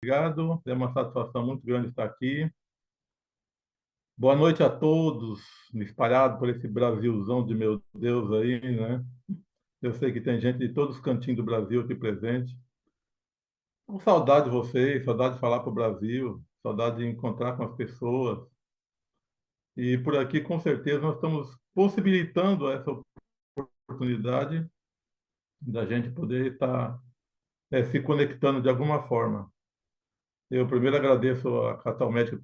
Obrigado, é uma satisfação muito grande estar aqui. Boa noite a todos, espalhados por esse Brasilzão de meu Deus aí, né? Eu sei que tem gente de todos os cantinhos do Brasil aqui presente. Com saudade de vocês, saudade de falar para o Brasil, saudade de encontrar com as pessoas. E por aqui, com certeza, nós estamos possibilitando essa oportunidade da gente poder estar se conectando de alguma forma. Eu primeiro agradeço a Catal Médica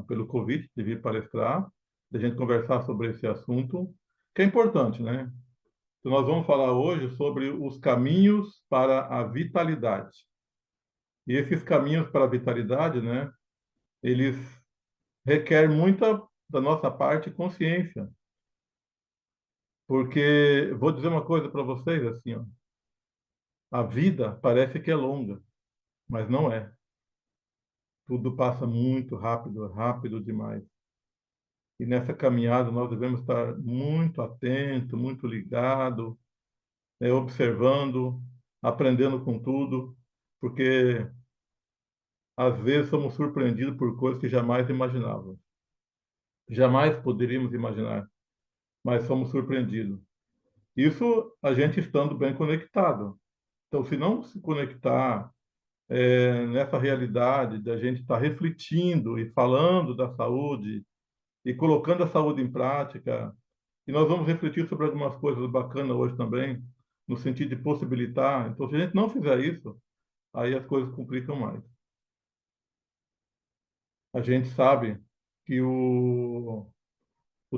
pelo convite de vir palestrar, de a gente conversar sobre esse assunto, que é importante, né? Então, nós vamos falar hoje sobre os caminhos para a vitalidade. E esses caminhos para a vitalidade, né, eles requerem muita da nossa parte consciência, porque vou dizer uma coisa para vocês assim, ó, a vida parece que é longa, mas não é. Tudo passa muito rápido, rápido demais. E nessa caminhada nós devemos estar muito atento, muito ligado, observando, aprendendo com tudo, porque às vezes somos surpreendidos por coisas que jamais imaginávamos. Jamais poderíamos imaginar, mas somos surpreendidos. Isso a gente estando bem conectado. Então, se não se conectar nessa realidade da gente estar refletindo e falando da saúde e colocando a saúde em prática. E nós vamos refletir sobre algumas coisas bacanas hoje também, no sentido de possibilitar. Então, se a gente não fizer isso, aí as coisas complicam mais. A gente sabe que o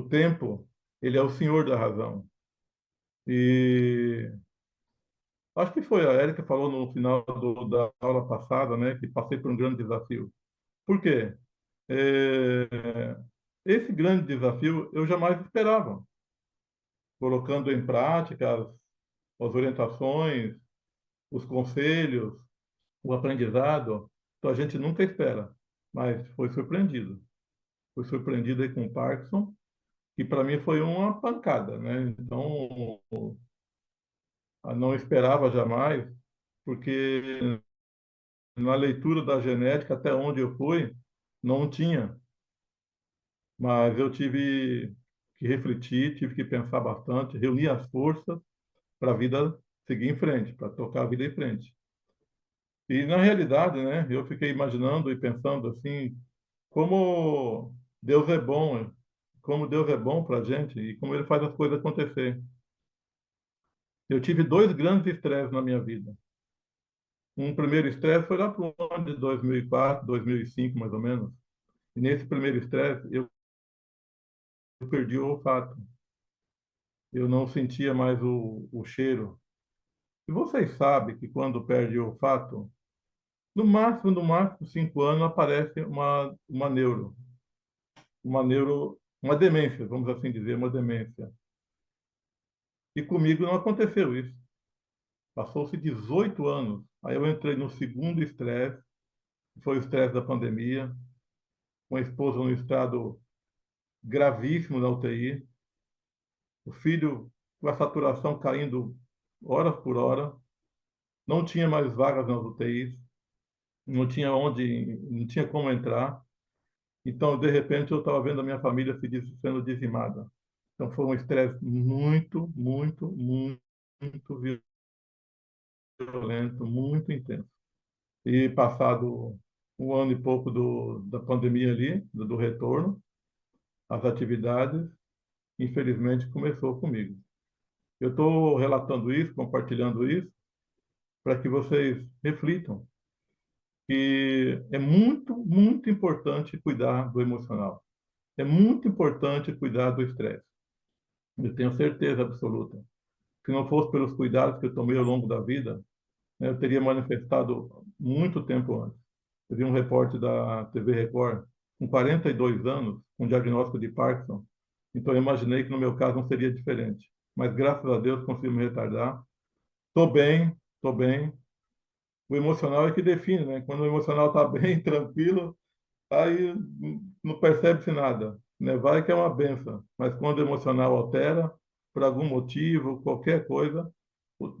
tempo, ele é o senhor da razão. E acho que foi a Érica que falou no final da aula passada, né, que passei por um grande desafio. Por quê? É, esse grande desafio eu jamais esperava. Colocando em prática as orientações, os conselhos, o aprendizado, então a gente nunca espera, mas foi surpreendido. Foi surpreendido aí com o Parkinson, que para mim foi uma pancada, né? Então, eu não esperava jamais, porque na leitura da genética, até onde eu fui, não tinha, mas eu tive que refletir, tive que pensar bastante, reunir as forças para a vida seguir em frente, para tocar a vida em frente. E na realidade, né, eu fiquei imaginando e pensando assim, como Deus é bom, como Deus é bom para a gente e como Ele faz as coisas acontecer. Eu tive dois grandes estresses na minha vida. Um primeiro estresse foi lá para o ano de 2004, 2005, mais ou menos. E nesse primeiro estresse, eu perdi o olfato. Eu não sentia mais o cheiro. E vocês sabem que quando perde o olfato, no máximo 5 anos, aparece uma demência, vamos assim dizer, uma demência. E comigo não aconteceu isso. Passou-se 18 anos. Aí eu entrei no segundo estresse, que foi o estresse da pandemia, com a esposa num estado gravíssimo na UTI, o filho com a saturação caindo hora por hora, não tinha mais vagas nas UTIs, não tinha como entrar. Então, de repente, eu estava vendo a minha família sendo dizimada. Então, foi um estresse muito, muito, muito, muito violento, muito intenso. E passado um ano e pouco da pandemia ali, do retorno, as atividades, infelizmente, começou comigo. Eu estou relatando isso, compartilhando isso, para que vocês reflitam que é muito, muito importante cuidar do emocional. É muito importante cuidar do estresse. Eu tenho certeza absoluta. Se não fosse pelos cuidados que eu tomei ao longo da vida, né, eu teria manifestado muito tempo antes. Eu vi um repórter da TV Record, com 42 anos, com diagnóstico de Parkinson, então eu imaginei que no meu caso não seria diferente. Mas graças a Deus consegui me retardar. Estou bem, estou bem. O emocional é que define, né? Quando o emocional está bem, tranquilo, aí não percebe-se nada, né? Vai que é uma benção, mas quando o emocional altera, por algum motivo, qualquer coisa,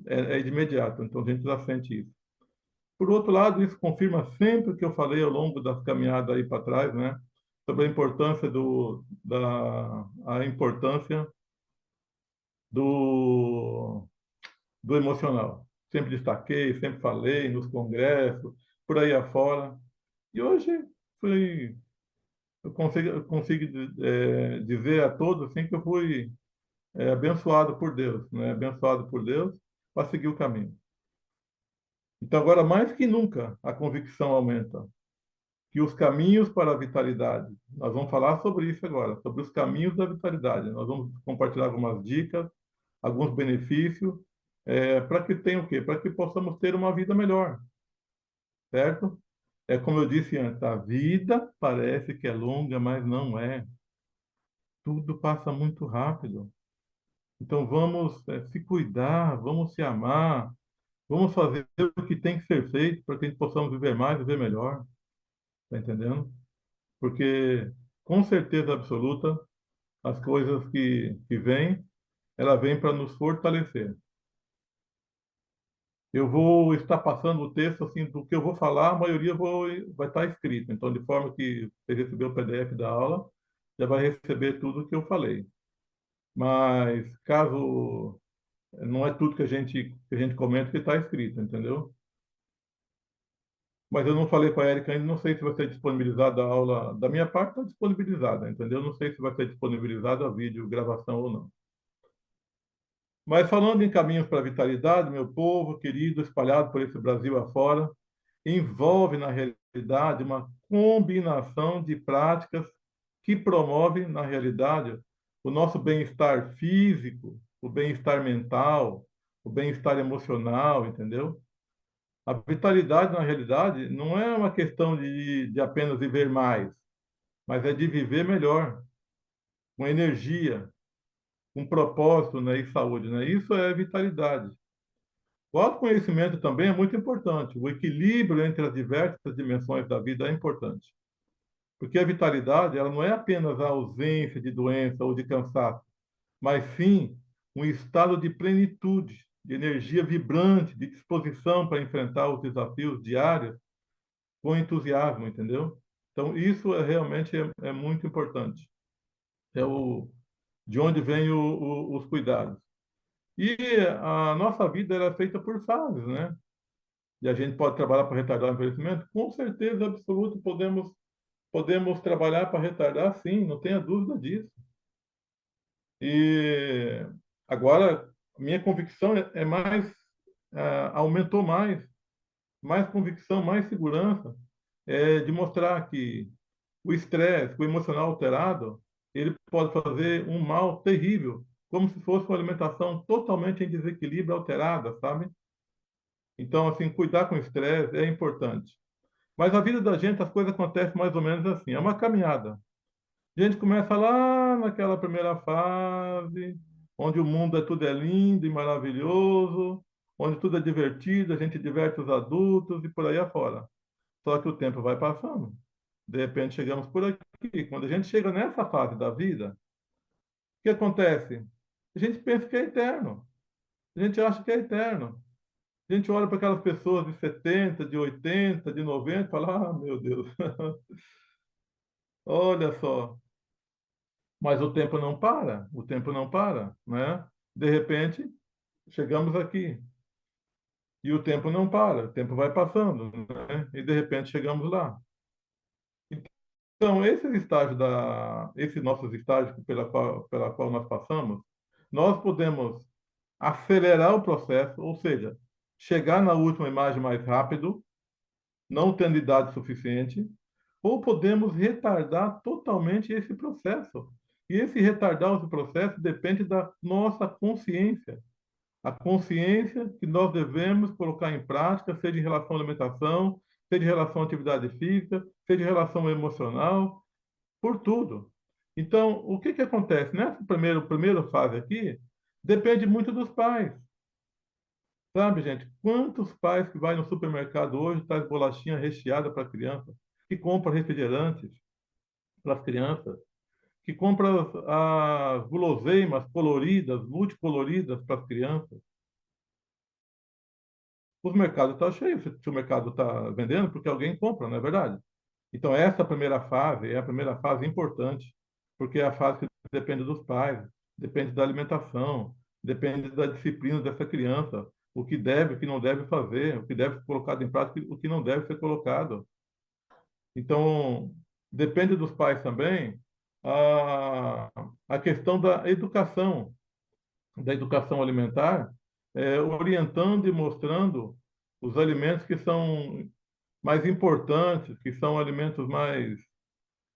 é de imediato. Então a gente já sente isso. Por outro lado, isso confirma sempre o que eu falei ao longo das caminhadas aí para trás, né? Sobre a importância a importância do, do emocional. Sempre destaquei, sempre falei nos congressos, por aí afora. E hoje fui, eu consigo dizer a todos assim, que eu fui abençoado por Deus, né? Abençoado por Deus para seguir o caminho. Então, agora mais que nunca, a convicção aumenta que os caminhos para a vitalidade, nós vamos falar sobre isso agora, sobre os caminhos da vitalidade. Nós vamos compartilhar algumas dicas, alguns benefícios, para que tenha o quê? Para que possamos ter uma vida melhor, certo? É como eu disse antes, a vida parece que é longa, mas não é. Tudo passa muito rápido. Então vamos se cuidar, vamos se amar, vamos fazer o que tem que ser feito para que a gente possamos viver mais, viver melhor. Tá entendendo? Porque, com certeza absoluta, as coisas que vêm, ela vem para nos fortalecer. Eu vou estar passando o texto, assim, do que eu vou falar, a maioria vai estar escrito. Então, de forma que você receber o PDF da aula, já vai receber tudo o que eu falei. Mas, caso não é tudo que a gente comenta que está escrito, entendeu? Mas eu não falei com a Erika ainda, não sei se vai ser disponibilizada a aula. Da minha parte, está disponibilizada, entendeu? Não sei se vai ser disponibilizada a vídeo, gravação ou não. Mas falando em caminhos para a vitalidade, meu povo querido, espalhado por esse Brasil afora, envolve, na realidade, uma combinação de práticas que promove, na realidade, o nosso bem-estar físico, o bem-estar mental, o bem-estar emocional, entendeu? A vitalidade, na realidade, não é uma questão de apenas viver mais, mas é de viver melhor, com energia, com propósito, né, e saúde, né? Isso é vitalidade. O autoconhecimento também é muito importante. O equilíbrio entre as diversas dimensões da vida é importante. Porque a vitalidade, ela não é apenas a ausência de doença ou de cansaço, mas sim um estado de plenitude, de energia vibrante, de disposição para enfrentar os desafios diários com entusiasmo, entendeu? Então, isso realmente é muito importante. É de onde vem os cuidados. E a nossa vida era feita por fases, né? E a gente pode trabalhar para retardar o envelhecimento? Com certeza absoluta, podemos trabalhar para retardar, sim, não tenha dúvida disso. E agora, minha convicção é mais, aumentou mais convicção, mais segurança, de mostrar que o estresse, o emocional alterado, ele pode fazer um mal terrível, como se fosse uma alimentação totalmente em desequilíbrio, alterada, sabe? Então, assim, cuidar com o estresse é importante. Mas a vida da gente, as coisas acontecem mais ou menos assim. É uma caminhada. A gente começa lá naquela primeira fase, onde o mundo tudo é lindo e maravilhoso, onde tudo é divertido, a gente diverte os adultos e por aí afora. Só que o tempo vai passando. De repente chegamos por aqui. Quando a gente chega nessa fase da vida, o que acontece? A gente pensa que é eterno. A gente acha que é eterno. A gente olha para aquelas pessoas de 70, de 80, de 90 e fala: ah, meu Deus, olha só. Mas o tempo não para, o tempo não para, né? De repente, chegamos aqui e o tempo não para, o tempo vai passando, né? E de repente chegamos lá. Então, esses nossos estágios pela qual nós passamos, nós podemos acelerar o processo, ou seja, chegar na última imagem mais rápido, não tendo idade suficiente, ou podemos retardar totalmente esse processo. E esse retardar esse processo depende da nossa consciência. A consciência que nós devemos colocar em prática, seja em relação à alimentação, seja em relação à atividade física, seja em relação ao emocional, por tudo. Então, o que que acontece? Nessa primeira fase aqui, depende muito dos pais. Sabe, gente? Quantos pais que vai no supermercado hoje traz bolachinha recheada para a criança, que compra refrigerantes para as crianças, que compra as guloseimas coloridas, multicoloridas para as crianças. os mercados estão cheios. Se o mercado está vendendo, porque alguém compra, não é verdade? Então, essa primeira fase é a primeira fase importante, porque é a fase que depende dos pais, depende da alimentação, depende da disciplina dessa criança, o que deve, o que não deve fazer, o que deve ser colocado em prática, o que não deve ser colocado. Então, depende dos pais também a questão da educação alimentar, orientando e mostrando os alimentos que são mais importantes, que são alimentos mais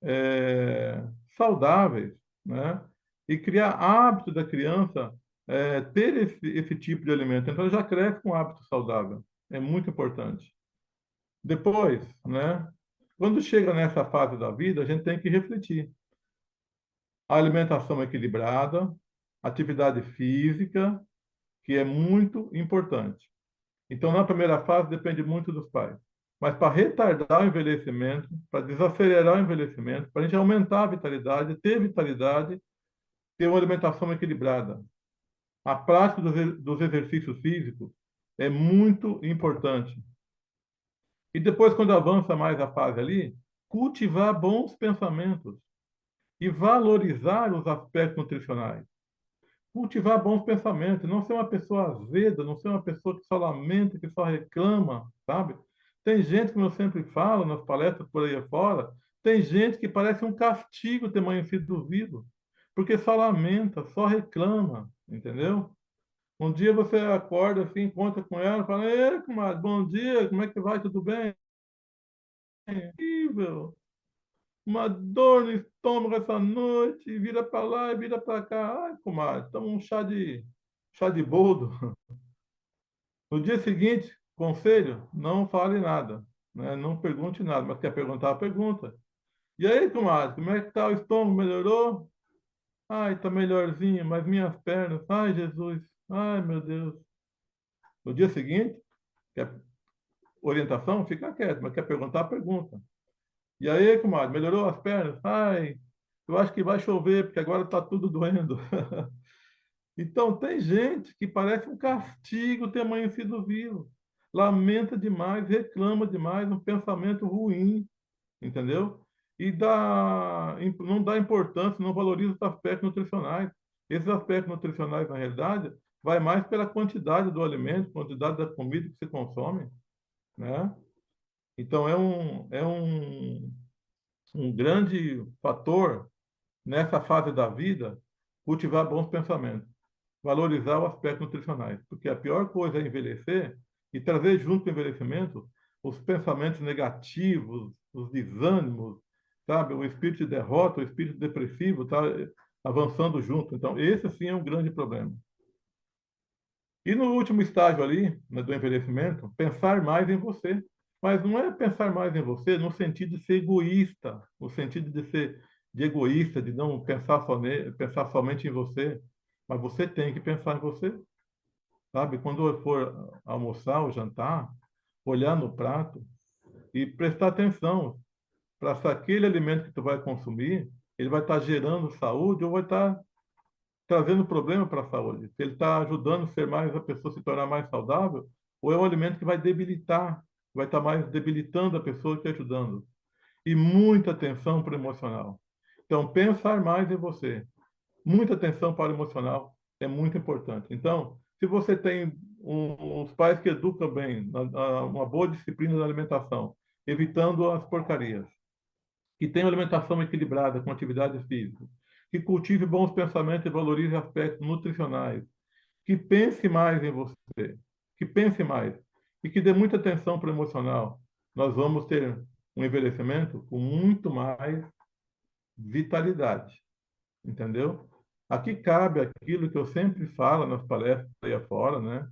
é, saudáveis, né? E criar hábito da criança ter esse tipo de alimento. Então, ela já cresce com um hábito saudável. É muito importante. Depois, né? Quando chega nessa fase da vida, a gente tem que refletir. A alimentação equilibrada, atividade física, que é muito importante. Então, na primeira fase, depende muito dos pais. Mas para retardar o envelhecimento, para desacelerar o envelhecimento, para a gente aumentar a vitalidade, ter uma alimentação equilibrada. A prática dos exercícios físicos é muito importante. E depois, quando avança mais a fase ali, cultivar bons pensamentos e valorizar os aspectos nutricionais. Cultivar bons pensamentos, não ser uma pessoa azeda, não ser uma pessoa que só lamenta, que só reclama, sabe? Tem gente, como eu sempre falo nas palestras por aí fora, tem gente que parece um castigo ter amanhecido vivo, porque só lamenta, só reclama, entendeu? Um dia você acorda assim, encontra com ela, fala: Ei, comadre, bom dia, como é que vai? Tudo bem? Horrível. Uma dor no estômago essa noite, vira para lá e vira para cá. Ai, comadre, toma um chá de boldo. No dia seguinte, conselho, não fale nada, né? Não pergunte nada, mas quer perguntar, pergunta. E aí, comadre, como é que tá o estômago? Melhorou? Ai, tá melhorzinho, mas minhas pernas, ai, Jesus, ai, meu Deus. No dia seguinte, quer orientação? Fica quieto, mas quer perguntar, pergunta. E aí, comadre, melhorou as pernas? Ai, eu acho que vai chover, porque agora está tudo doendo. Então, tem gente que parece um castigo ter amanhecido vivo. Lamenta demais, reclama demais, um pensamento ruim, entendeu? Não dá importância, não valoriza os aspectos nutricionais. Esses aspectos nutricionais, na realidade, vai mais pela quantidade do alimento, quantidade da comida que se consome, né? Então, um grande fator nessa fase da vida, cultivar bons pensamentos, valorizar os aspectos nutricionais, porque a pior coisa é envelhecer e trazer junto com o envelhecimento os pensamentos negativos, os desânimos, sabe? O espírito de derrota, o espírito depressivo está avançando junto. Então, esse sim é um grande problema. E no último estágio ali, né, do envelhecimento, pensar mais em você. Mas não é pensar mais em você no sentido de ser egoísta, no sentido de ser de egoísta, de não pensar somente em você, mas você tem que pensar em você, sabe? Quando eu for almoçar ou jantar, olhar no prato e prestar atenção para se aquele alimento que tu vai consumir, ele vai estar gerando saúde ou vai estar trazendo problema para a saúde. Se ele está ajudando a ser mais a pessoa se tornar mais saudável, ou é um alimento que vai debilitar, vai estar mais debilitando a pessoa que ajudando. E muita atenção para o emocional. Então, pensar mais em você. Muita atenção para o emocional é muito importante. Então, se você tem uns pais que educam bem, uma boa disciplina na alimentação, evitando as porcarias, que tenha uma alimentação equilibrada com atividade física, que cultive bons pensamentos e valorize aspectos nutricionais, que pense mais em você, que pense mais e que dê muita atenção para o emocional. Nós vamos ter um envelhecimento com muito mais vitalidade, entendeu? Aqui cabe aquilo que eu sempre falo nas palestras aí afora, né?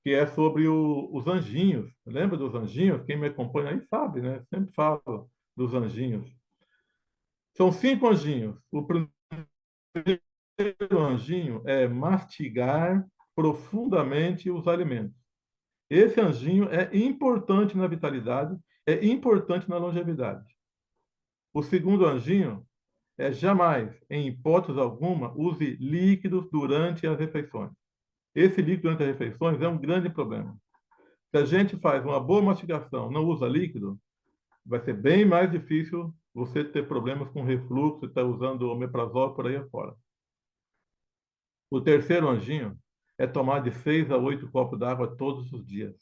Que é sobre os anjinhos. Lembra dos anjinhos? Quem me acompanha aí sabe, né? Sempre falo dos anjinhos. São 5 anjinhos. O primeiro anjinho é mastigar profundamente os alimentos. Esse anjinho é importante na vitalidade, é importante na longevidade. O segundo anjinho é jamais, em hipótese alguma, use líquidos durante as refeições. Esse líquido durante as refeições é um grande problema. Se a gente faz uma boa mastigação, não usa líquido, vai ser bem mais difícil você ter problemas com refluxo, estar usando omeprazol por aí afora. O terceiro anjinho é tomar de 6 a 8 copos d'água todos os dias.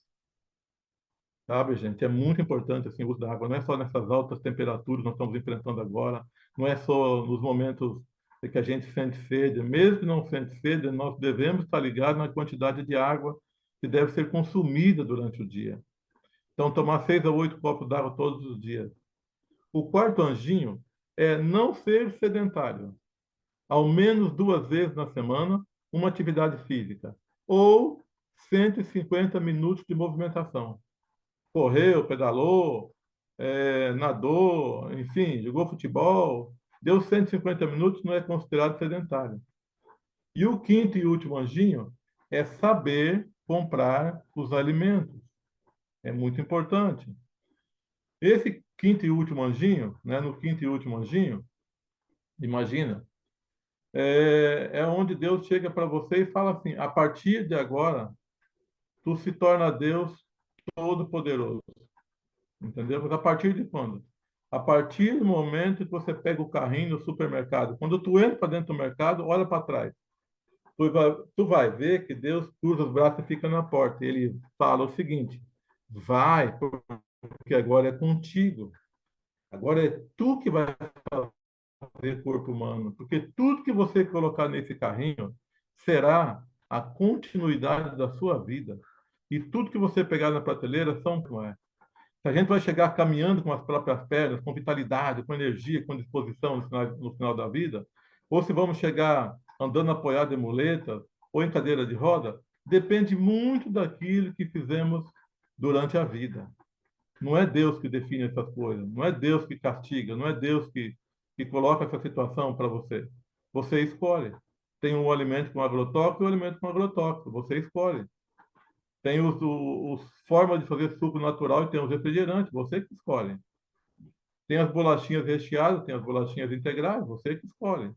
Sabe, gente? É muito importante assim, o uso da água. Não é só nessas altas temperaturas que nós estamos enfrentando agora, não é só nos momentos em que a gente sente sede. Mesmo que não sente sede, nós devemos estar ligados na quantidade de água que deve ser consumida durante o dia. Então, tomar 6 a 8 copos d'água todos os dias. O quarto anjinho é não ser sedentário. Ao menos 2 vezes na semana, uma atividade física. Ou 150 minutos de movimentação. Correu, pedalou, nadou, enfim, jogou futebol. Deu 150 minutos, não é considerado sedentário. E o quinto e último anjinho é saber comprar os alimentos. É muito importante. Esse quinto e último anjinho, né, no quinto e último anjinho, imagina, é onde Deus chega para você e fala assim: a partir de agora, tu se torna Deus Todo-Poderoso. Entendeu? Mas a partir de quando? A partir do momento que você pega o carrinho no supermercado. Quando tu entra para dentro do mercado, olha para trás. Tu vai ver que Deus cruza os braços e fica na porta. Ele fala o seguinte: vai, porque agora é contigo. Agora é tu que vai fazer corpo humano. Porque tudo que você colocar nesse carrinho será a continuidade da sua vida. E tudo que você pegar na prateleira são como é. Se a gente vai chegar caminhando com as próprias pernas, com vitalidade, com energia, com disposição no final da vida, ou se vamos chegar andando apoiado em muletas ou em cadeira de roda, depende muito daquilo que fizemos durante a vida. Não é Deus que define essas coisas, não é Deus que castiga, não é Deus que coloca essa situação para você. Você escolhe. Tem um alimento com agrotóxico e um alimento com agrotóxico. Você escolhe. Tem os formas de fazer suco natural e tem os refrigerantes, você que escolhe. Tem as bolachinhas recheadas, tem as bolachinhas integrais, você que escolhe.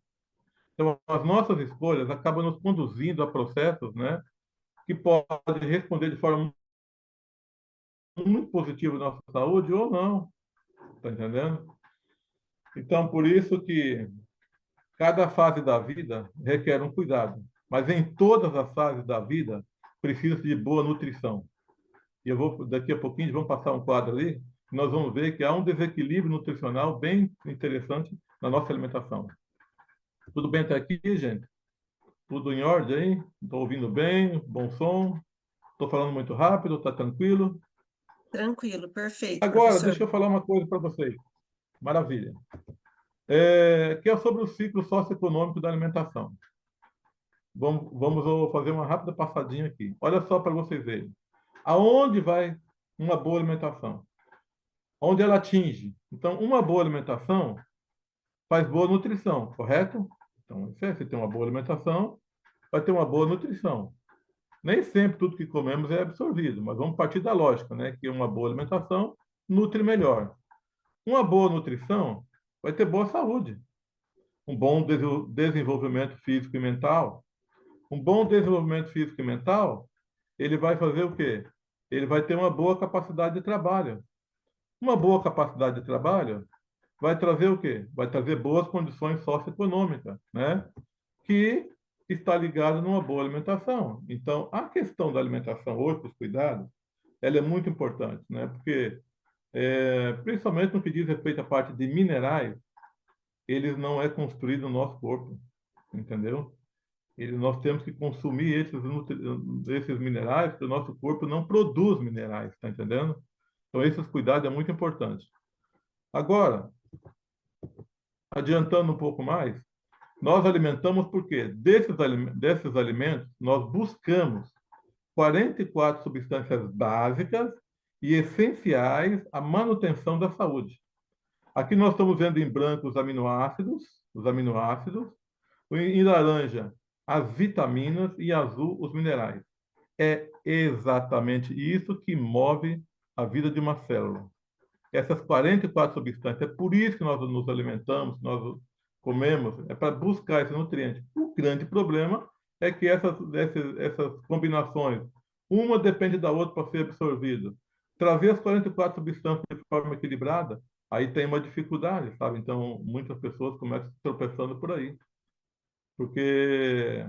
Então, as nossas escolhas acabam nos conduzindo a processos, né, que podem responder de forma muito positiva à nossa saúde ou não, tá entendendo? Então, por isso que cada fase da vida requer um cuidado, mas em todas as fases da vida precisa de boa nutrição. E eu vou, daqui a pouquinho, vamos passar um quadro ali, nós vamos ver que há um desequilíbrio nutricional bem interessante na nossa alimentação. Tudo bem até aqui, gente? Tudo em ordem aí? Estou ouvindo bem? Bom som? Estou falando muito rápido? Está tranquilo? Tranquilo, perfeito, Agora, professor. deixa eu falar uma coisa para vocês. Maravilha. Que é sobre o ciclo socioeconômico da alimentação. Vamos fazer uma rápida passadinha aqui. Olha só para vocês verem. Aonde vai uma boa alimentação? Onde ela atinge. Então, uma boa alimentação faz boa nutrição, correto? Então, se você tem uma boa alimentação, vai ter uma boa nutrição. Nem sempre tudo que comemos é absorvido, mas vamos partir da lógica, né? Que uma boa alimentação nutre melhor. Uma boa nutrição vai ter boa saúde, um bom desenvolvimento físico e mental. Um bom desenvolvimento físico e mental, ele vai fazer o quê? Ele vai ter uma boa capacidade de trabalho. Uma boa capacidade de trabalho vai trazer o quê? Vai trazer boas condições socioeconômicas, né? Que está ligado numa boa alimentação. Então, a questão da alimentação hoje, os cuidados, ela é muito importante, né? Porque, principalmente no que diz respeito à parte de minerais, eles não é construído no nosso corpo, entendeu? Nós temos que consumir esses minerais, porque o nosso corpo não produz minerais, está entendendo? Então, esses cuidados é muito importante. Agora, adiantando um pouco mais, nós alimentamos porque desses alimentos nós buscamos 44 substâncias básicas e essenciais à manutenção da saúde. Aqui nós estamos vendo em branco os aminoácidos, em laranja as vitaminas e azul os minerais. É exatamente isso que move a vida de uma célula. Essas 44 substâncias, é por isso que nós nos alimentamos, nós comemos, é para buscar esse nutriente. O grande problema é que essas combinações uma depende da outra para ser absorvida. Trazer as 44 substâncias de forma equilibrada, aí tem uma dificuldade, sabe? Então, muitas pessoas começam tropeçando por aí, porque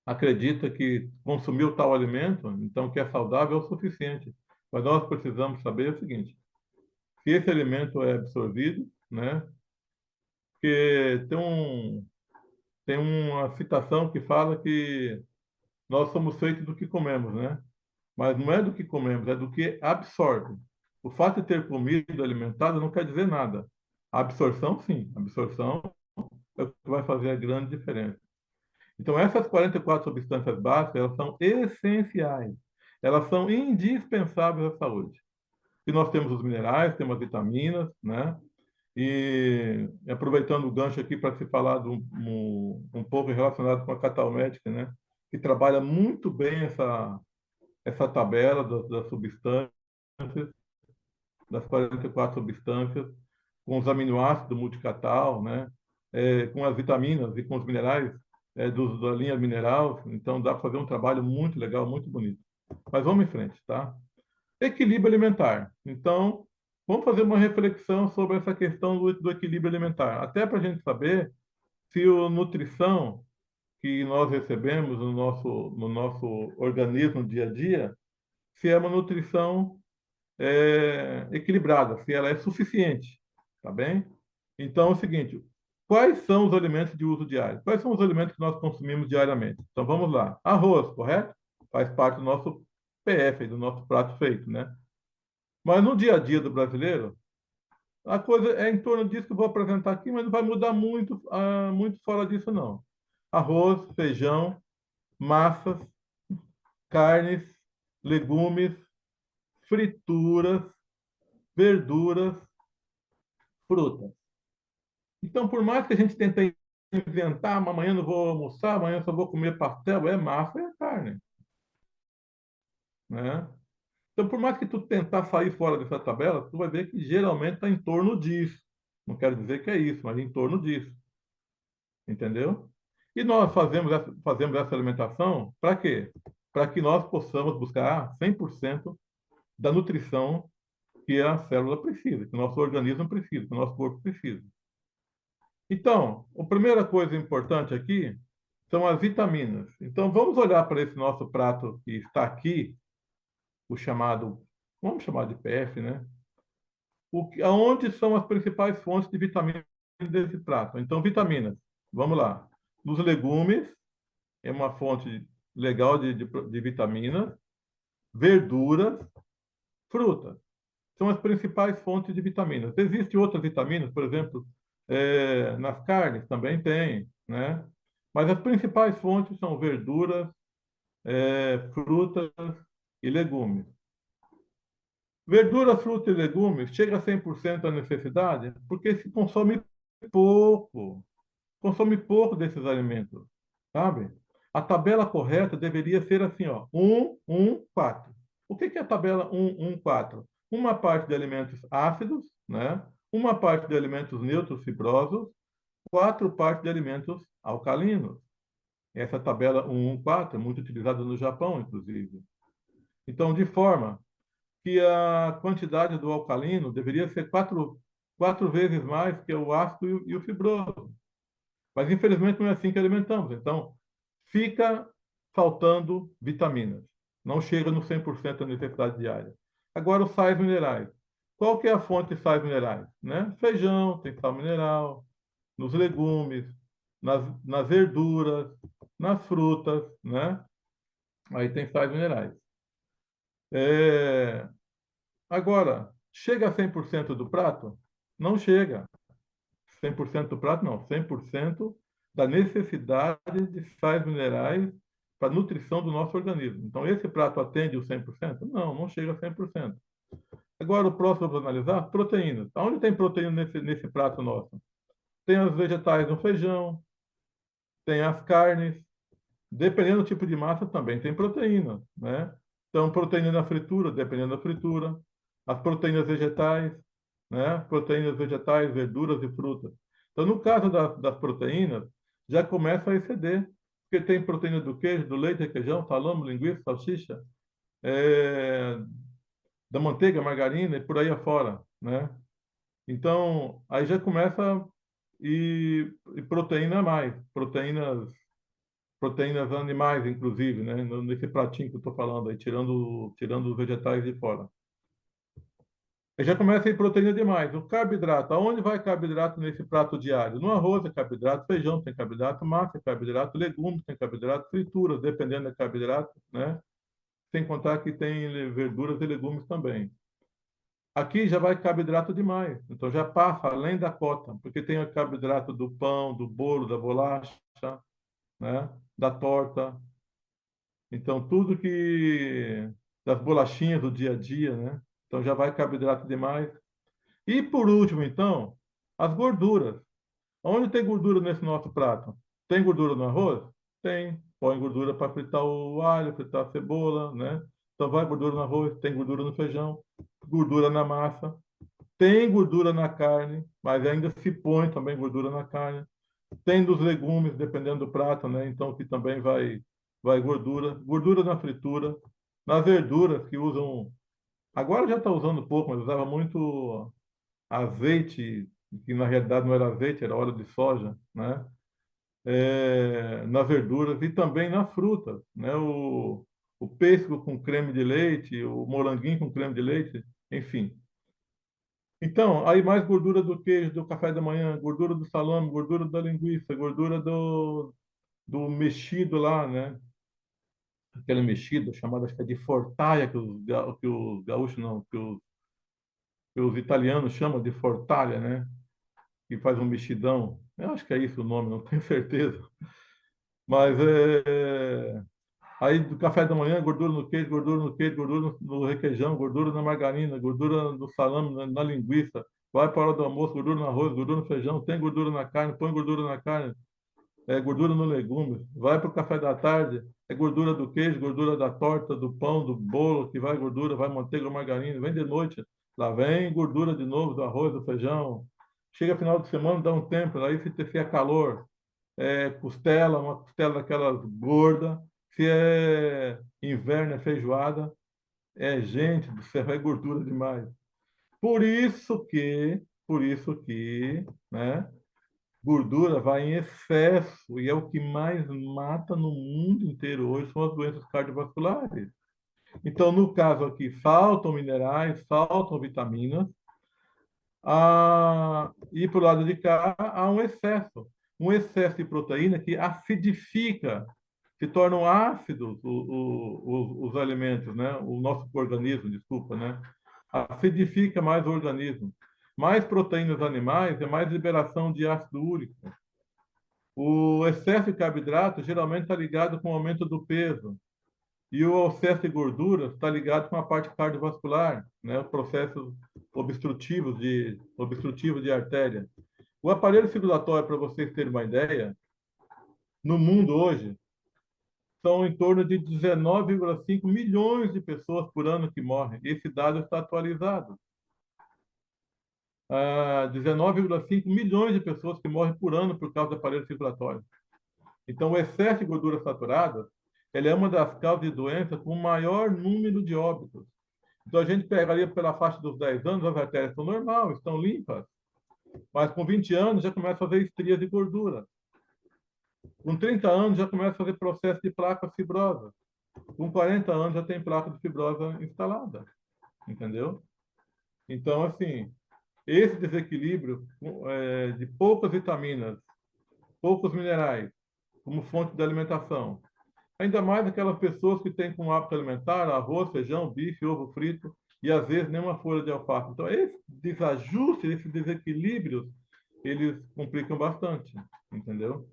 acredita que consumiu tal alimento, então que é saudável é o suficiente. Mas nós precisamos saber o seguinte: se esse alimento é absorvido, né? Porque tem uma citação que fala que nós somos feitos do que comemos, né? Mas não é do que comemos, é do que absorve. O fato de ter comido alimentado não quer dizer nada. A absorção, sim. A absorção é o que vai fazer a grande diferença. Então, essas 44 substâncias básicas, elas são essenciais. Elas são indispensáveis à saúde. E nós temos os minerais, temos as vitaminas, né? E aproveitando o gancho aqui para se falar um pouco relacionado com a Catalmédica, né? Que trabalha muito bem essa tabela das substâncias, das 44 substâncias, com os aminoácidos multicatal, né? Com as vitaminas e com os minerais da linha mineral. Então, dá para fazer um trabalho muito legal, muito bonito. Mas vamos em frente, tá? Equilíbrio alimentar. Então, vamos fazer uma reflexão sobre essa questão do equilíbrio alimentar. Até para a gente saber se a nutrição que nós recebemos no nosso organismo dia a dia, se é uma nutrição equilibrada, se ela é suficiente, tá bem? Então, é o seguinte, quais são os alimentos de uso diário? Quais são os alimentos que nós consumimos diariamente? Então, vamos lá. Arroz, correto? Faz parte do nosso PF, do nosso prato feito, né? Mas no dia a dia do brasileiro, a coisa é em torno disso que eu vou apresentar aqui, mas não vai mudar muito, muito fora disso, não. Arroz, feijão, massas, carnes, legumes, frituras, verduras, frutas. Então, por mais que a gente tente inventar, amanhã não vou almoçar, amanhã só vou comer pastel, é massa e é carne, né? Então, por mais que tu tentar sair fora dessa tabela, tu vai ver que geralmente está em torno disso. Não quero dizer que é isso, mas em torno disso, entendeu? E nós fazemos essa alimentação para quê? Para que nós possamos buscar 100% da nutrição que a célula precisa, que o nosso organismo precisa, que o nosso corpo precisa. Então, a primeira coisa importante aqui são as vitaminas. Então, vamos olhar para esse nosso prato que está aqui, o chamado, vamos chamar de PF, né? Aonde são as principais fontes de vitaminas desse prato? Então, vitaminas, vamos lá. Nos legumes, é uma fonte legal de vitaminas, verduras, frutas. São as principais fontes de vitaminas. Existem outras vitaminas, por exemplo, nas carnes também tem, né? Mas as principais fontes são verduras, frutas e legumes. Verdura, fruta e legumes chega a 100% a necessidade porque se consome pouco desses alimentos, sabe? A tabela correta deveria ser assim, ó, 1, 1, 4. O que é a tabela 1, 1, 4? Uma parte de alimentos ácidos, né? Uma parte de alimentos neutros fibrosos, 4 partes de alimentos alcalinos. Essa tabela 1, 1, 4 é muito utilizada no Japão, inclusive. Então, de forma que a quantidade do alcalino deveria ser quatro vezes mais que o ácido e o fibroso. Mas, infelizmente, não é assim que alimentamos. Então, fica faltando vitaminas. Não chega no 100% da necessidade diária. Agora, os sais minerais. Qual que é a fonte de sais minerais? Né? Feijão tem sal mineral, nos legumes, nas verduras, nas frutas, né? Aí tem sais minerais. É, Agora, chega a 100% do prato? Não chega. 100% do prato, não. 100% da necessidade de sais minerais para a nutrição do nosso organismo. Então, esse prato atende os 100%? Não, não chega a 100%. Agora, o próximo vamos analisar, proteínas. Onde tem proteína nesse prato nosso? Tem os vegetais no feijão, tem as carnes. Dependendo do tipo de massa, também tem proteína, né? Então, proteína na fritura, dependendo da fritura. As proteínas vegetais, né? Proteínas vegetais, verduras e frutas. Então, no caso das proteínas, já começa a exceder. porque tem proteína do queijo, do leite, requeijão, salame, linguiça, salsicha, é, da manteiga, margarina e por aí afora, né? Então, aí já começa e proteína a mais, proteínas animais, inclusive, né? Nesse pratinho que eu estou falando aí, tirando os vegetais de fora. Aí já começa a ir proteína demais. O carboidrato, aonde vai carboidrato nesse prato diário? No arroz é carboidrato, feijão tem carboidrato, massa é carboidrato, legumes tem carboidrato, frituras, dependendo do carboidrato, né? Sem contar que tem verduras e legumes também. Aqui já vai carboidrato demais, então já passa além da cota, porque tem o carboidrato do pão, do bolo, da bolacha, né? Da torta. Então, tudo que das bolachinhas do dia a dia, né? Então já vai carboidrato demais. E por último, então, as gorduras. Onde tem gordura nesse nosso prato? Tem gordura no arroz? Tem. Põe gordura para fritar o alho, fritar a cebola, né? Então vai gordura no arroz, tem gordura no feijão, gordura na massa, tem gordura na carne, mas ainda se põe também gordura na carne. Tem dos legumes, dependendo do prato, né? Então que também vai gordura na fritura, nas verduras que usam. Agora já está usando pouco, mas usava muito azeite, que na realidade não era azeite, era óleo de soja, né? Nas verduras e também na fruta, né? O pêssego com creme de leite, o moranguinho com creme de leite, enfim. Então, aí mais gordura do queijo, do café da manhã, gordura do salame, gordura da linguiça, gordura do mexido lá, né? Aquele mexido chamado, acho que é de fortalha, que os gaúchos não, que os italianos chamam de fortalha, né? Que faz um mexidão. Eu acho que é isso o nome, não tenho certeza. Mas aí do café da manhã, gordura no queijo, gordura no queijo, gordura no requeijão, gordura na margarina, gordura no salame, na linguiça. Vai para a hora do almoço, gordura no arroz, gordura no feijão, tem gordura na carne, põe gordura na carne, gordura no legume. Vai para o café da tarde, é gordura do queijo, gordura da torta, do pão, do bolo, que vai gordura, vai manteiga, margarina. Vem de noite, lá vem gordura de novo do arroz, do feijão. Chega final de semana, dá um tempo, aí se é calor, costela, uma costela daquelas gorda. Se é inverno, é feijoada. Gente do céu, é gordura demais. Por isso que, né, gordura vai em excesso e é o que mais mata no mundo inteiro hoje são as doenças cardiovasculares. Então, no caso aqui, faltam minerais, faltam vitaminas, e para o lado de cá há um excesso de proteína que acidifica, se tornam ácidos os alimentos, né? O nosso organismo, desculpa, né? Acidifica mais o organismo. Mais proteínas animais é mais liberação de ácido úrico. O excesso de carboidrato geralmente está ligado com o aumento do peso. E o excesso de gordura está ligado com a parte cardiovascular, né? Os processos obstrutivos de artéria. O aparelho circulatório, para vocês terem uma ideia, no mundo hoje, são em torno de 19,5 milhões de pessoas por ano que morrem. Esse dado está atualizado. 19,5 milhões de pessoas que morrem por ano por causa do aparelho circulatório. Então, o excesso de gordura saturada, ele é uma das causas de doença com maior número de óbitos. Então, a gente pegaria pela faixa dos 10 anos, as artérias estão normais, estão limpas, mas com 20 anos já começa a fazer estrias de gordura. Com 30 anos já começa a fazer processo de placa fibrosa. Com 40 anos já tem placa de fibrosa instalada, entendeu? Então, assim, esse desequilíbrio de poucas vitaminas, poucos minerais, como fonte de alimentação, ainda mais aquelas pessoas que têm como hábito alimentar arroz, feijão, bife, ovo frito e às vezes nenhuma folha de alface. Então, esse desajuste, esse desequilíbrio, eles complicam bastante, entendeu?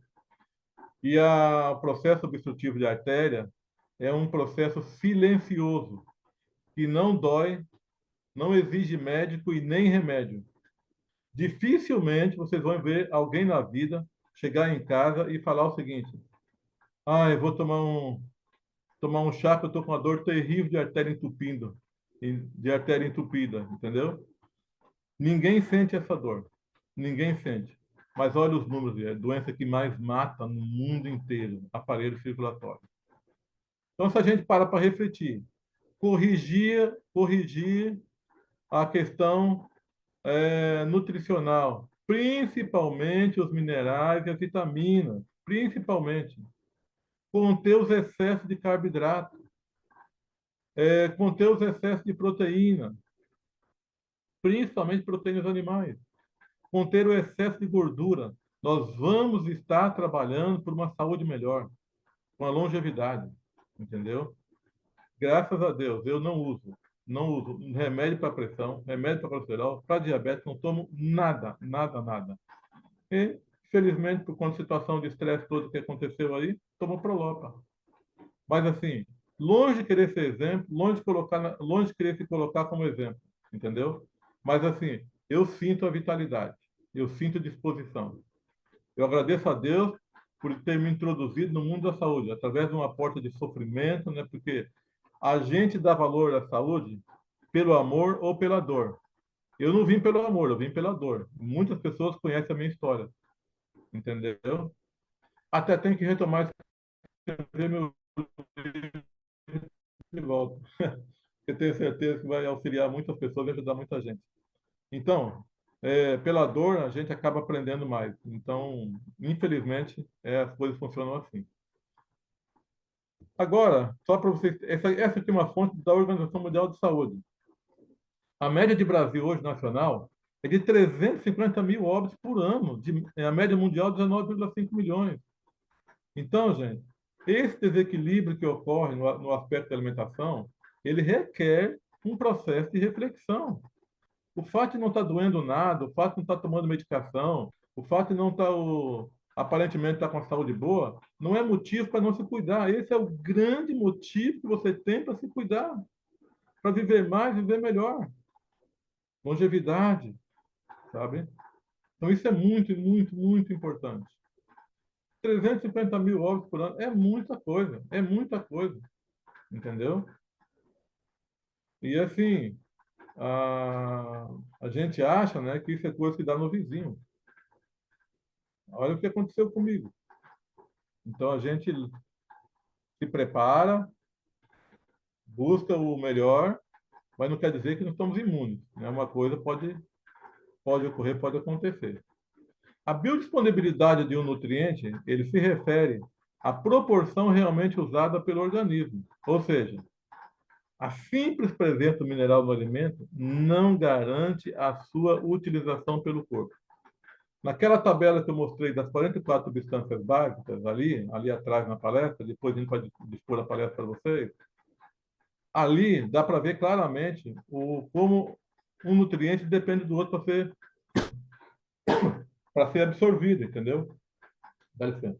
E o processo obstrutivo de artéria é um processo silencioso, que não dói, não exige médico e nem remédio. Dificilmente vocês vão ver alguém na vida chegar em casa e falar o seguinte: eu vou tomar um chá que eu estou com uma dor terrível de artéria entupindo, de artéria entupida, entendeu? Ninguém sente essa dor. Ninguém sente. Mas olha os números, é a doença que mais mata no mundo inteiro, aparelho circulatório. Então, se a gente para refletir, corrigir a questão nutricional, principalmente os minerais e as vitaminas, principalmente. Conter os excessos de carboidrato, conter os excessos de proteína, principalmente proteínas animais, conter o excesso de gordura. Nós vamos estar trabalhando por uma saúde melhor, uma longevidade, entendeu? Graças a Deus, eu não uso remédio para pressão, remédio para colesterol, para diabetes, não tomo nada, nada, nada. E, felizmente, por conta da situação de estresse todo que aconteceu aí, tomo Prolopa. Mas, assim, longe de querer ser exemplo, longe de querer se colocar como exemplo, entendeu? Mas, assim, eu sinto a vitalidade, eu sinto disposição. Eu agradeço a Deus por ter me introduzido no mundo da saúde, através de uma porta de sofrimento, né? Porque a gente dá valor à saúde pelo amor ou pela dor. Eu não vim pelo amor, eu vim pela dor. Muitas pessoas conhecem a minha história, entendeu? Até tenho que retomar escrever meu de volta. Eu tenho certeza que vai auxiliar muitas pessoas e ajudar muita gente. Então, pela dor, a gente acaba aprendendo mais. Então, infelizmente, as coisas funcionam assim. Agora, só para vocês, essa aqui é uma fonte da Organização Mundial de Saúde. A média de Brasil hoje, nacional, é de 350 mil óbitos por ano. A média mundial, 19,5 milhões. Então, gente, esse desequilíbrio que ocorre no aspecto da alimentação, ele requer um processo de reflexão. O fato de não estar doendo nada, o fato de não estar tomando medicação, o fato de não estar, aparentemente, estar com a saúde boa, não é motivo para não se cuidar. Esse é o grande motivo que você tem para se cuidar, para viver mais, viver melhor. Longevidade, sabe? Então, isso é muito, muito, muito importante. 350 mil óbitos por ano é muita coisa, entendeu? E assim, a gente acha, né, que isso é coisa que dá no vizinho. Olha o que aconteceu comigo. Então a gente se prepara, busca o melhor, mas não quer dizer que não estamos imunes. Né? Uma coisa pode ocorrer, pode acontecer. A biodisponibilidade de um nutriente, ele se refere à proporção realmente usada pelo organismo. Ou seja, a simples presença do mineral no alimento não garante a sua utilização pelo corpo. Naquela tabela que eu mostrei das 44 substâncias básicas, ali atrás na palestra, depois a gente vai dispor a palestra para vocês, ali dá para ver claramente como um nutriente depende do outro para ser absorvido, entendeu? Dá licença.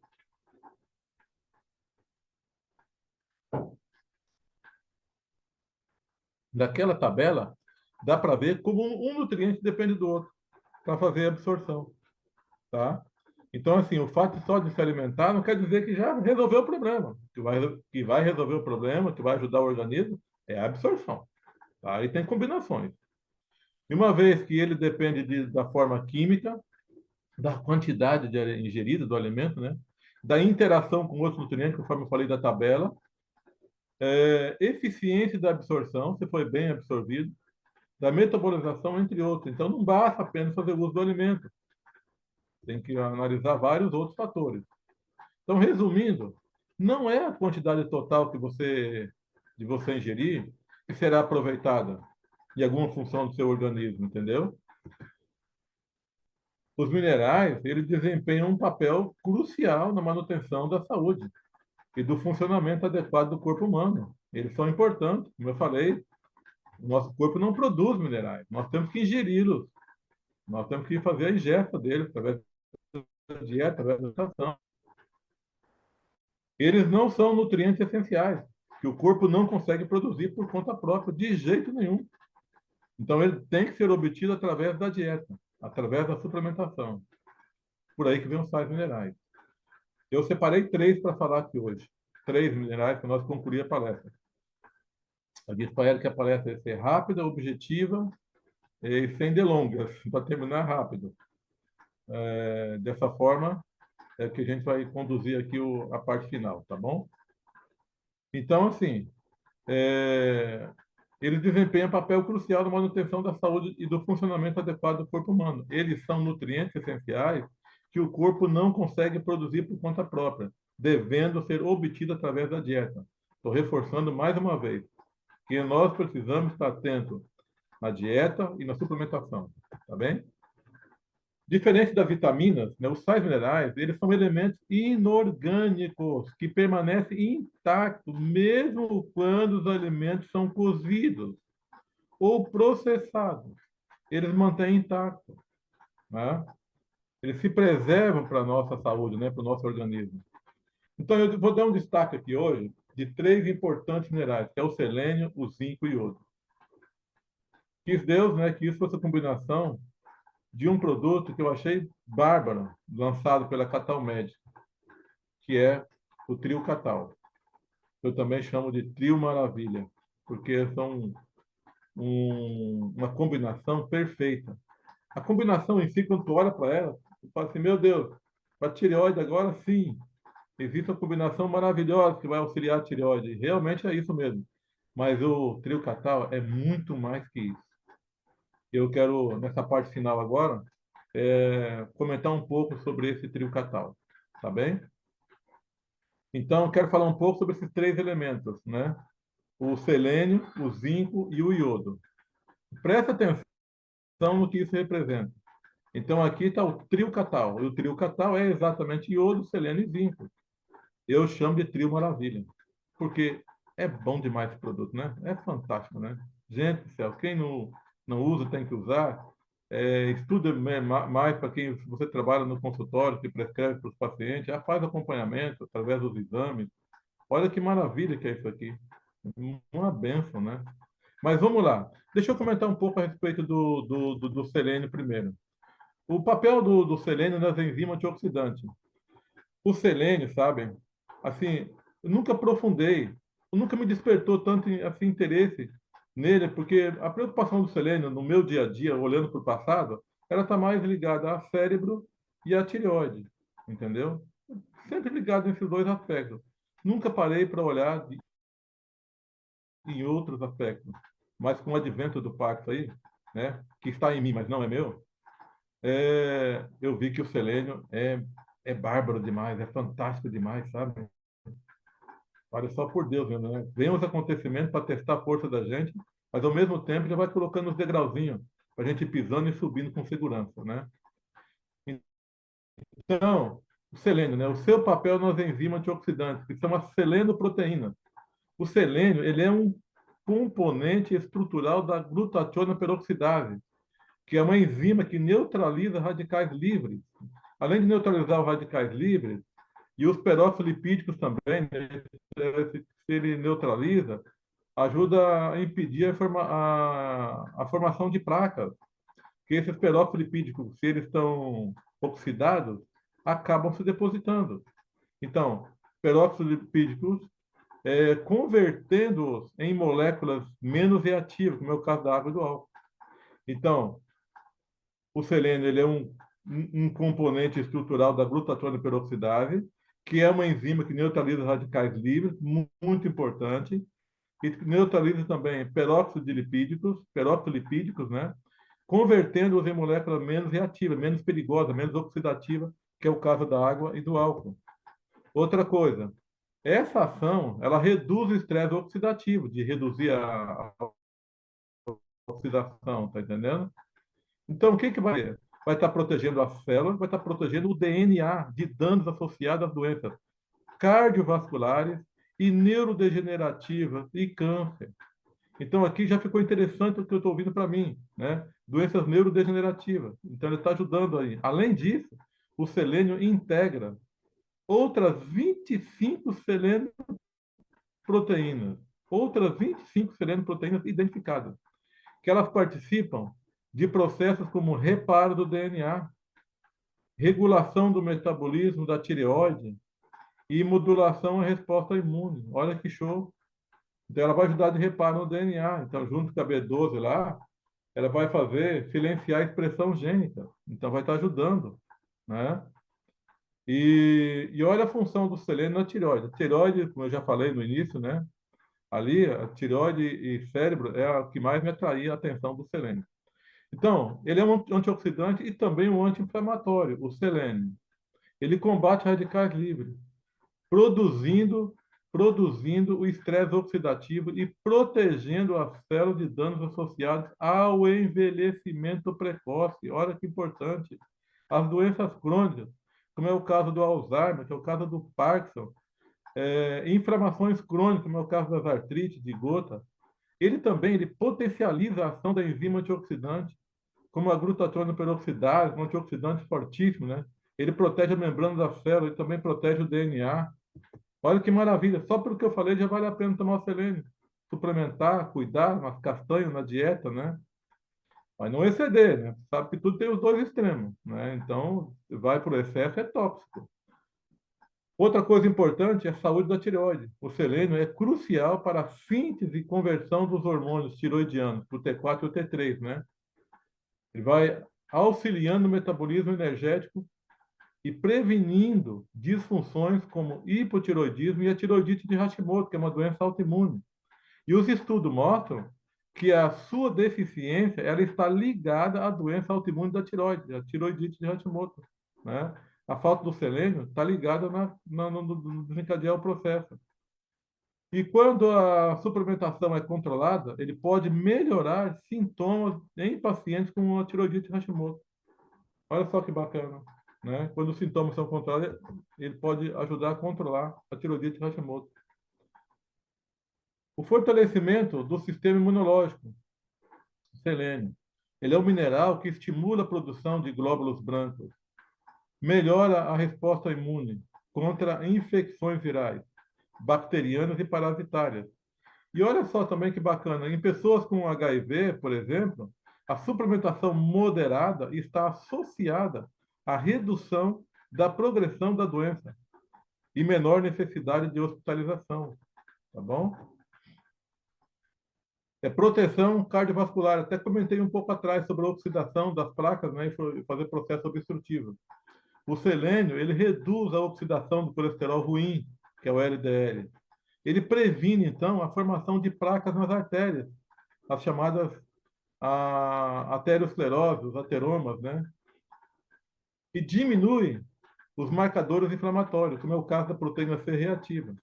Naquela tabela, dá para ver como um nutriente depende do outro para fazer a absorção, tá? Então, assim, o fato só de se alimentar não quer dizer que já resolveu o problema. Que vai resolver o problema, que vai ajudar o organismo, é a absorção. Tá? E tem combinações. E uma vez que ele depende da forma química, da quantidade ingerida do alimento, né? Da interação com outros nutrientes, conforme eu falei da tabela, eficiência da absorção, se foi bem absorvido, da metabolização, entre outros. Então, não basta apenas fazer uso do alimento. Tem que analisar vários outros fatores. Então, resumindo, não é a quantidade total de você ingerir que será aproveitada em alguma função do seu organismo, entendeu? Os minerais, eles desempenham um papel crucial na manutenção da saúde e do funcionamento adequado do corpo humano. Eles são importantes, como eu falei, o nosso corpo não produz minerais, nós temos que ingeri-los, nós temos que fazer a ingesta deles através da dieta, através da alimentação. Eles não são nutrientes essenciais, que o corpo não consegue produzir por conta própria, de jeito nenhum. Então, ele tem que ser obtido através da dieta, através da suplementação. Por aí que vem os sais minerais. Eu separei três para falar aqui hoje. Três minerais que nós concluir a palestra. Eu disse para ela que a palestra ia ser rápida, objetiva e sem delongas, para terminar rápido. Dessa forma, é que a gente vai conduzir aqui a parte final, tá bom? Então, assim, é, eles desempenham papel crucial na manutenção da saúde e do funcionamento adequado do corpo humano. Eles são nutrientes essenciais que o corpo não consegue produzir por conta própria, devendo ser obtido através da dieta. Estou reforçando mais uma vez que nós precisamos estar atentos na dieta e na suplementação, tá bem? Diferente das vitaminas, né, os sais minerais, eles são elementos inorgânicos que permanecem intactos mesmo quando os alimentos são cozidos ou processados. Eles mantêm intacto, né? Eles se preservam para a nossa saúde, né, para o nosso organismo. Então, eu vou dar um destaque aqui hoje de três importantes minerais, que é o selênio, o zinco e o iodo. Quis Deus, né, que isso fosse a combinação de um produto que eu achei bárbaro, lançado pela Catal Médica, que é o Trio Catal. Eu também chamo de Trio Maravilha, porque são uma combinação perfeita. A combinação em si, quando tu olha para ela, tu fala assim, meu Deus, para tireoide agora sim, existe uma combinação maravilhosa que vai auxiliar a tireoide. Realmente é isso mesmo. Mas o Trio Catal é muito mais que isso. Eu quero, nessa parte final agora, comentar um pouco sobre esse trio catal, tá bem? Então, quero falar um pouco sobre esses três elementos, né? O selênio, o zinco e o iodo. Presta atenção no que isso representa. Então, aqui está o trio catal. E o trio catal é exatamente iodo, selênio e zinco. Eu chamo de trio maravilha, porque é bom demais esse produto, né? É fantástico, né? Gente do céu, quem não usa tem que usar. Estuda mais para quem você trabalha no consultório, que prescreve para os pacientes, já faz acompanhamento através dos exames. Olha que maravilha que é isso aqui. Uma benção, né? Mas vamos lá. Deixa eu comentar um pouco a respeito do selênio primeiro. O papel do selênio nas enzimas antioxidantes. O selênio, sabe? Assim, eu nunca aprofundei, nunca me despertou tanto assim, interesse nele, porque a preocupação do selênio no meu dia a dia, olhando para o passado, ela está mais ligada ao cérebro e à tireoide, entendeu? Sempre ligado nesses dois aspectos. Nunca parei para olhar em outros aspectos. Mas com o advento do Pax aí, né, que está em mim, mas não é meu, eu vi que o selênio é bárbaro demais, é fantástico demais, sabe? Olha só por Deus, né? Vem os acontecimentos para testar a força da gente, mas ao mesmo tempo já vai colocando os degrauzinhos para a gente ir pisando e subindo com segurança, né? Então, o selênio, né? O seu papel nas enzimas antioxidantes, que são as selenoproteínas. O selênio, ele é um componente estrutural da glutationa peroxidase, que é uma enzima que neutraliza radicais livres. Além de neutralizar os radicais livres, e os peroxolipídicos também, né? Se ele neutraliza, ajuda a impedir a formação de placas, que esses peróxolipídicos, se eles estão oxidados, acabam se depositando. Então, peróxolipídicos, convertendo-os em moléculas menos reativas, como é o caso da água e do álcool. Então, o selênio ele é um componente estrutural da glutationa peroxidase, que é uma enzima que neutraliza radicais livres, muito importante, e neutraliza também peroxolipídicos, né? Convertendo-os em moléculas menos reativas, menos perigosas, menos oxidativas, que é o caso da água e do álcool. Outra coisa, essa ação, ela reduz o estresse oxidativo, de reduzir a oxidação, tá entendendo? Então, o que vai ter? Vai estar protegendo as células, vai estar protegendo o DNA de danos associados às doenças cardiovasculares e neurodegenerativas e câncer. Então, aqui já ficou interessante o que eu estou ouvindo para mim, né? Doenças neurodegenerativas. Então, ele está ajudando aí. Além disso, o selênio integra outras 25 selenoproteínas, outras 25 selenoproteínas identificadas, que elas participam de processos como reparo do DNA, regulação do metabolismo da tireoide e modulação à resposta imune. Olha que show! Então, ela vai ajudar de reparo no DNA. Então, junto com a B12 lá, ela vai fazer silenciar a expressão gênica. Então, vai estar ajudando. né? E olha a função do selênio na tireoide. A tireoide, como eu já falei no início, né? Ali, a tireoide e cérebro é a que mais me atraía a atenção do selênio. Então, ele é um antioxidante e também um anti-inflamatório, o selênio. Ele combate radicais livres, produzindo, produzindo o estresse oxidativo e protegendo a célula de danos associados ao envelhecimento precoce. Olha que importante. As doenças crônicas, como é o caso do Alzheimer, que é o caso do Parkinson, inflamações crônicas, como é o caso das artrites de gota, ele potencializa a ação da enzima antioxidante, como a glutationa peroxidase, um antioxidante fortíssimo, né? Ele protege a membrana da célula, ele também protege o DNA. Olha que maravilha, só pelo que eu falei já vale a pena tomar o selênio. Suplementar, cuidar, umas castanhas na dieta, né? Mas não exceder, né? Sabe que tudo tem os dois extremos, né? Então, vai para o excesso, é tóxico. Outra coisa importante é a saúde da tireoide. O selênio é crucial para a síntese e conversão dos hormônios tiroidianos, o T4 e o T3, né? Ele vai auxiliando o metabolismo energético e prevenindo disfunções como hipotiroidismo e a tiroidite de Hashimoto, que é uma doença autoimune. E os estudos mostram que a sua deficiência ela está ligada à doença autoimune da tiroide, a tiroidite de Hashimoto, né? A falta do selênio está ligada no desencadear o processo. E quando a suplementação é controlada, ele pode melhorar sintomas em pacientes com a tiroidite Hashimoto. Olha só que bacana, né? Quando os sintomas são controlados, ele pode ajudar a controlar a tiroidite Hashimoto. O fortalecimento do sistema imunológico, selênio. Ele é um mineral que estimula a produção de glóbulos brancos, melhora a resposta imune contra infecções virais, bacterianas e parasitárias. E olha só também que bacana, em pessoas com HIV, por exemplo, a suplementação moderada está associada à redução da progressão da doença e menor necessidade de hospitalização, tá bom? Proteção cardiovascular. Até comentei um pouco atrás sobre a oxidação das placas, né, e fazer processo obstrutivo. O selênio, ele reduz a oxidação do colesterol ruim, que é o LDL. Ele previne, então, a formação de placas nas artérias, as chamadas aterosclerose, os ateromas, né? E diminui os marcadores inflamatórios, como é o caso da proteína C reativa.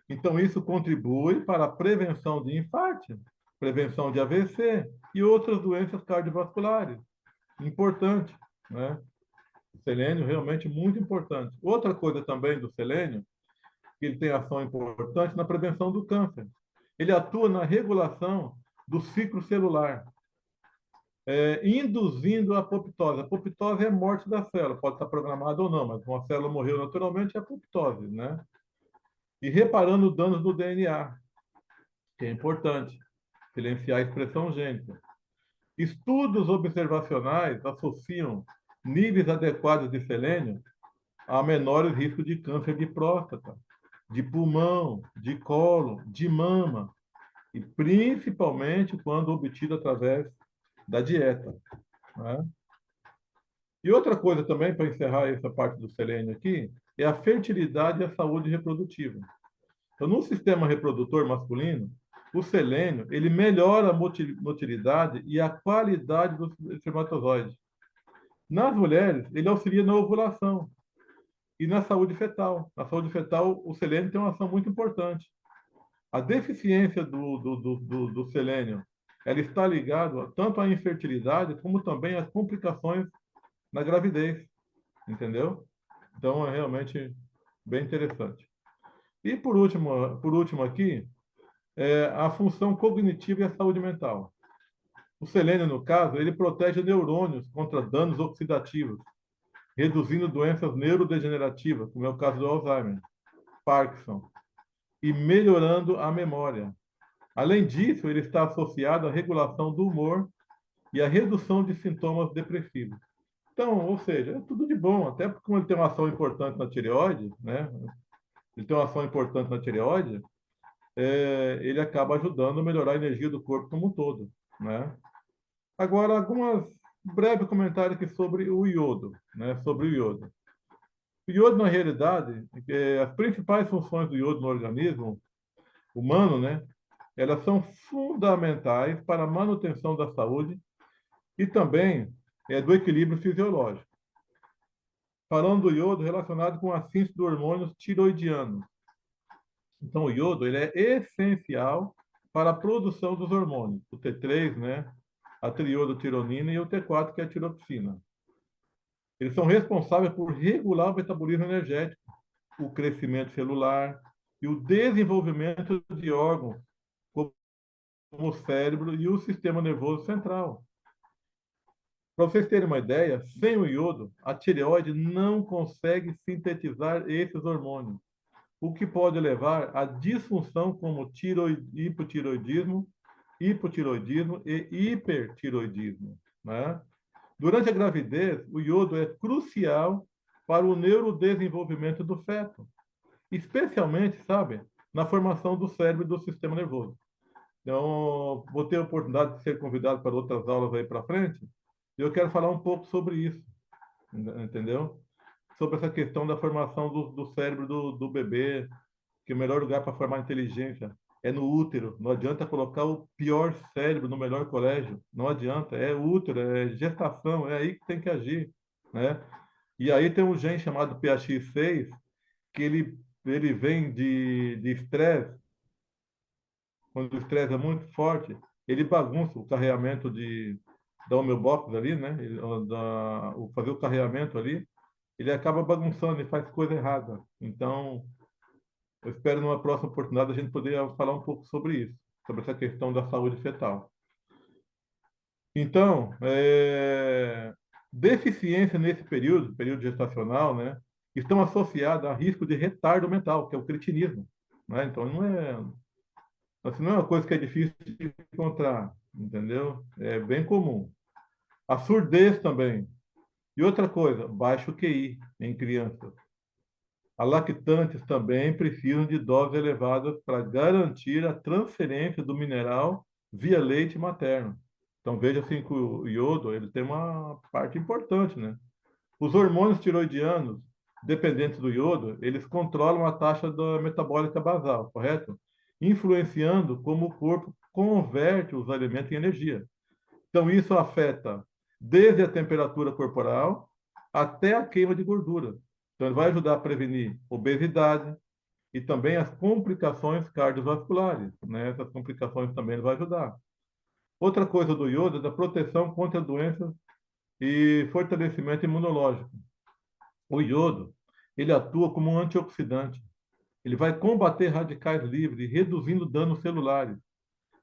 Então, isso contribui para a prevenção de infarto, prevenção de AVC e outras doenças cardiovasculares. Importante, né? O selênio realmente muito importante. Outra coisa também do selênio, que ele tem ação importante na prevenção do câncer. Ele atua na regulação do ciclo celular, induzindo a apoptose. A apoptose é a morte da célula, pode estar programada ou não, mas uma célula morreu naturalmente é apoptose, né? E reparando danos do DNA, que é importante, silenciar a expressão gênica. Estudos observacionais associam níveis adequados de selênio a menores riscos de câncer de próstata, de pulmão, de colo, de mama, e principalmente quando obtido através da dieta, né? E outra coisa também, para encerrar essa parte do selênio aqui, é a fertilidade e a saúde reprodutiva. Então, no sistema reprodutor masculino, o selênio ele melhora a motilidade e a qualidade dos espermatozoides. Nas mulheres, ele auxilia na ovulação e na saúde fetal. Na saúde fetal, o selênio tem uma ação muito importante. A deficiência do selênio ela está ligada tanto à infertilidade como também às complicações na gravidez, entendeu? Então, é realmente bem interessante. E por último aqui, a função cognitiva e a saúde mental. O selênio, no caso, ele protege neurônios contra danos oxidativos, reduzindo doenças neurodegenerativas, como é o caso do Alzheimer, Parkinson, e melhorando a memória. Além disso, ele está associado à regulação do humor e à redução de sintomas depressivos. Então, ou seja, é tudo de bom, até porque como ele tem uma ação importante na tireoide, né? Ele tem uma ação importante na tireoide, ele acaba ajudando a melhorar a energia do corpo como um todo, né? Agora, algumas um breve comentário aqui sobre o iodo, né? Sobre o iodo. O iodo, na realidade, as principais funções do iodo no organismo humano, né? Elas são fundamentais para a manutenção da saúde e também do equilíbrio fisiológico. Falando do iodo relacionado com a síntese do hormônio tiroidiano. Então, o iodo ele é essencial para a produção dos hormônios, o T3, né? A triiodotironina e o T4, que é a tiroxina. Eles são responsáveis por regular o metabolismo energético, o crescimento celular e o desenvolvimento de órgãos, como o cérebro e o sistema nervoso central. Para vocês terem uma ideia, sem o iodo, a tireoide não consegue sintetizar esses hormônios, o que pode levar a disfunção como hipotiroidismo e hipertiroidismo, né? Durante a gravidez, o iodo é crucial para o neurodesenvolvimento do feto, especialmente, sabe, na formação do cérebro e do sistema nervoso. Então, vou ter a oportunidade de ser convidado para outras aulas aí para frente, e eu quero falar um pouco sobre isso, entendeu? Sobre essa questão da formação do cérebro do bebê, que o melhor lugar para formar inteligência é no útero. Não adianta colocar o pior cérebro no melhor colégio. Não adianta. É útero, é gestação, é aí que tem que agir, né? E aí tem um gene chamado PHX6, que ele vem de estresse. Quando o estresse é muito forte, ele bagunça o carreamento da homeobox ali, né? Fazer o carreamento ali, ele acaba bagunçando, ele faz coisa errada. Então, eu espero numa próxima oportunidade a gente poder falar um pouco sobre isso, sobre essa questão da saúde fetal. Então, deficiência nesse período gestacional, né, estão associadas a risco de retardo mental, que é o cretinismo, né? Então, assim, não é uma coisa que é difícil de encontrar, entendeu? É bem comum. A surdez também. E outra coisa, baixo QI em crianças. As lactantes também precisam de doses elevadas para garantir a transferência do mineral via leite materno. Então veja assim que o iodo ele tem uma parte importante, né? Os hormônios tiroidianos, dependentes do iodo, eles controlam a taxa da metabólica basal, correto? Influenciando como o corpo converte os alimentos em energia. Então isso afeta desde a temperatura corporal até a queima de gordura. Então, ele vai ajudar a prevenir obesidade e também as complicações cardiovasculares, né? Essas complicações também ele vai ajudar. Outra coisa do iodo é da proteção contra doenças e fortalecimento imunológico. O iodo, ele atua como um antioxidante. Ele vai combater radicais livres, reduzindo danos celulares.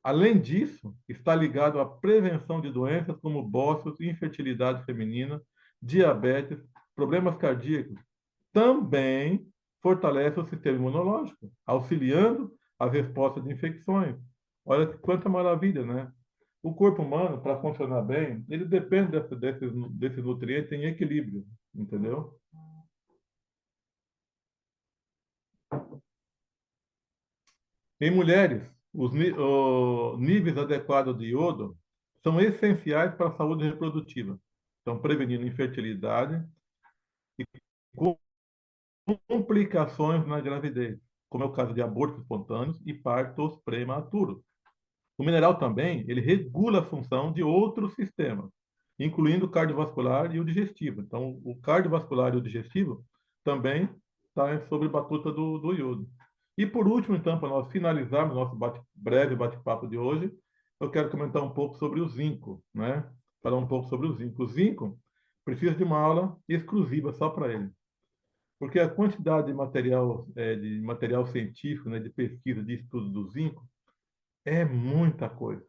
Além disso, está ligado à prevenção de doenças como bócios, infertilidade feminina, diabetes, problemas cardíacos. Também fortalece o sistema imunológico, auxiliando as respostas de infecções. Olha quanta maravilha, né? O corpo humano, para funcionar bem, ele depende desses nutrientes em equilíbrio, entendeu? Em mulheres, os níveis adequados de iodo são essenciais para a saúde reprodutiva. Estão prevenindo infertilidade e complicações na gravidez, como é o caso de abortos espontâneos e partos prematuros. O mineral também, ele regula a função de outros sistemas, incluindo o cardiovascular e o digestivo. Então, o cardiovascular e o digestivo também está sob batuta do iodo. E por último, então, para nós finalizarmos nosso breve bate-papo de hoje, eu quero comentar um pouco sobre o zinco, né? Falar um pouco sobre o zinco. O zinco precisa de uma aula exclusiva só para ele, porque a quantidade de material científico, né, de pesquisa, de estudo do zinco, é muita coisa,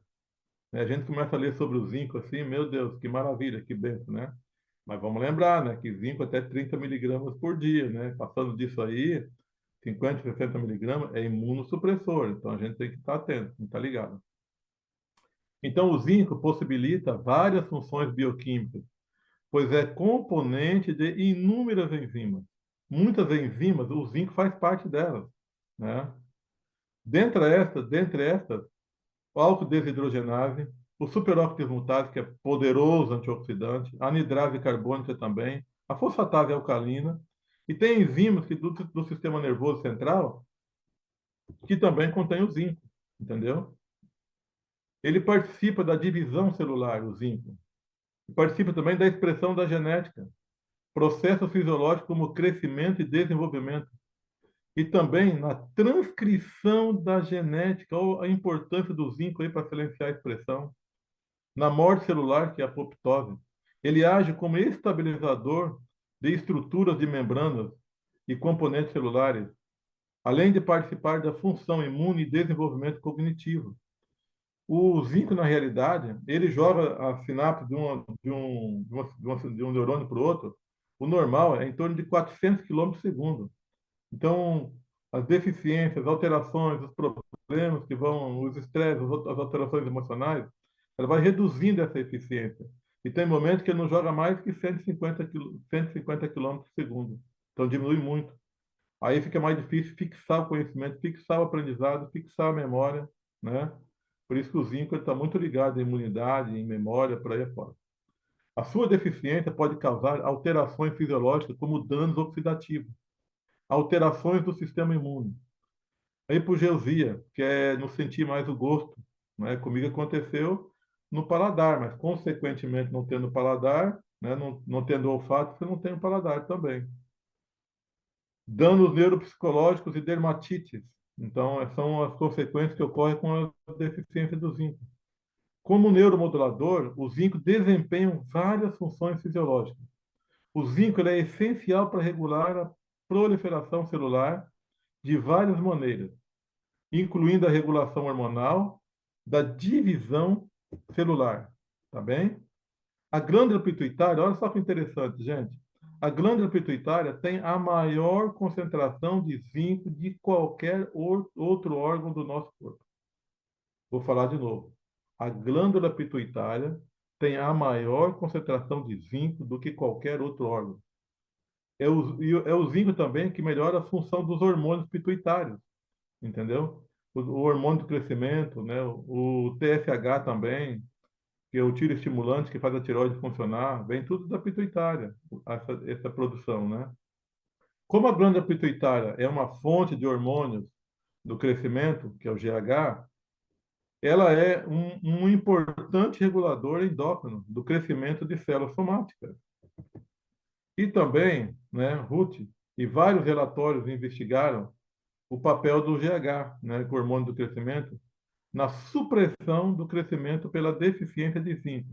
né? A gente começa a ler sobre o zinco assim, meu Deus, que maravilha, que benção, né? Mas vamos lembrar, né, que zinco até 30 miligramas por dia, né? Passando disso aí, 50, 60 miligramas é imunossupressor, então a gente tem que estar atento, tem que estar ligado. Então o zinco possibilita várias funções bioquímicas, pois é componente de inúmeras enzimas. Muitas enzimas, o zinco faz parte delas, né? Dentre estas, o álcool desidrogenase, o superóxido de mutase, que é poderoso antioxidante, a anidrase carbônica também, a fosfatase alcalina, e tem enzimas do sistema nervoso central que também contém o zinco, entendeu? Ele participa da divisão celular, o zinco, e participa também da expressão da genética, processos fisiológicos como crescimento e desenvolvimento, e também na transcrição da genética, ou a importância do zinco aí para silenciar a expressão, na morte celular, que é a apoptose. Ele age como estabilizador de estruturas de membranas e componentes celulares, além de participar da função imune e desenvolvimento cognitivo. O zinco, na realidade, ele joga a sinapse de um neurônio para o outro. O normal é em torno de 400 quilômetros por segundo. Então, as deficiências, alterações, os problemas que vão, os estresses, as alterações emocionais, ela vai reduzindo essa eficiência. E tem momentos que ele não joga mais que 150 quilômetros por segundo. Então, diminui muito. Aí fica mais difícil fixar o conhecimento, fixar o aprendizado, fixar a memória, né? Por isso que o zinco está muito ligado em imunidade, em memória, por aí afora. A sua deficiência pode causar alterações fisiológicas, como danos oxidativos, alterações do sistema imune. A hipogeusia, que é não sentir mais o gosto, né? Comigo aconteceu no paladar, mas consequentemente não tendo paladar, né? Não tendo olfato, você não tem o paladar também. Danos neuropsicológicos e dermatites. Então, são as consequências que ocorrem com a deficiência do zinco. Como neuromodulador, o zinco desempenha várias funções fisiológicas. O zinco é essencial para regular a proliferação celular de várias maneiras, incluindo a regulação hormonal, da divisão celular. Tá bem? A glândula pituitária, olha só que interessante, gente. A glândula pituitária tem a maior concentração de zinco de qualquer outro órgão do nosso corpo. Vou falar de novo. A glândula pituitária tem a maior concentração de zinco do que qualquer outro órgão. É o zinco também que melhora a função dos hormônios pituitários, entendeu? O hormônio do crescimento, né? O TSH também, que é o tiroestimulante que faz a tireoide funcionar, vem tudo da pituitária, essa produção, né? Como a glândula pituitária é uma fonte de hormônios do crescimento, que é o GH, ela é um importante regulador endócrino do crescimento de células somáticas. E também, né, Ruth e vários relatórios investigaram o papel do GH, né, o hormônio do crescimento, na supressão do crescimento pela deficiência de zinco.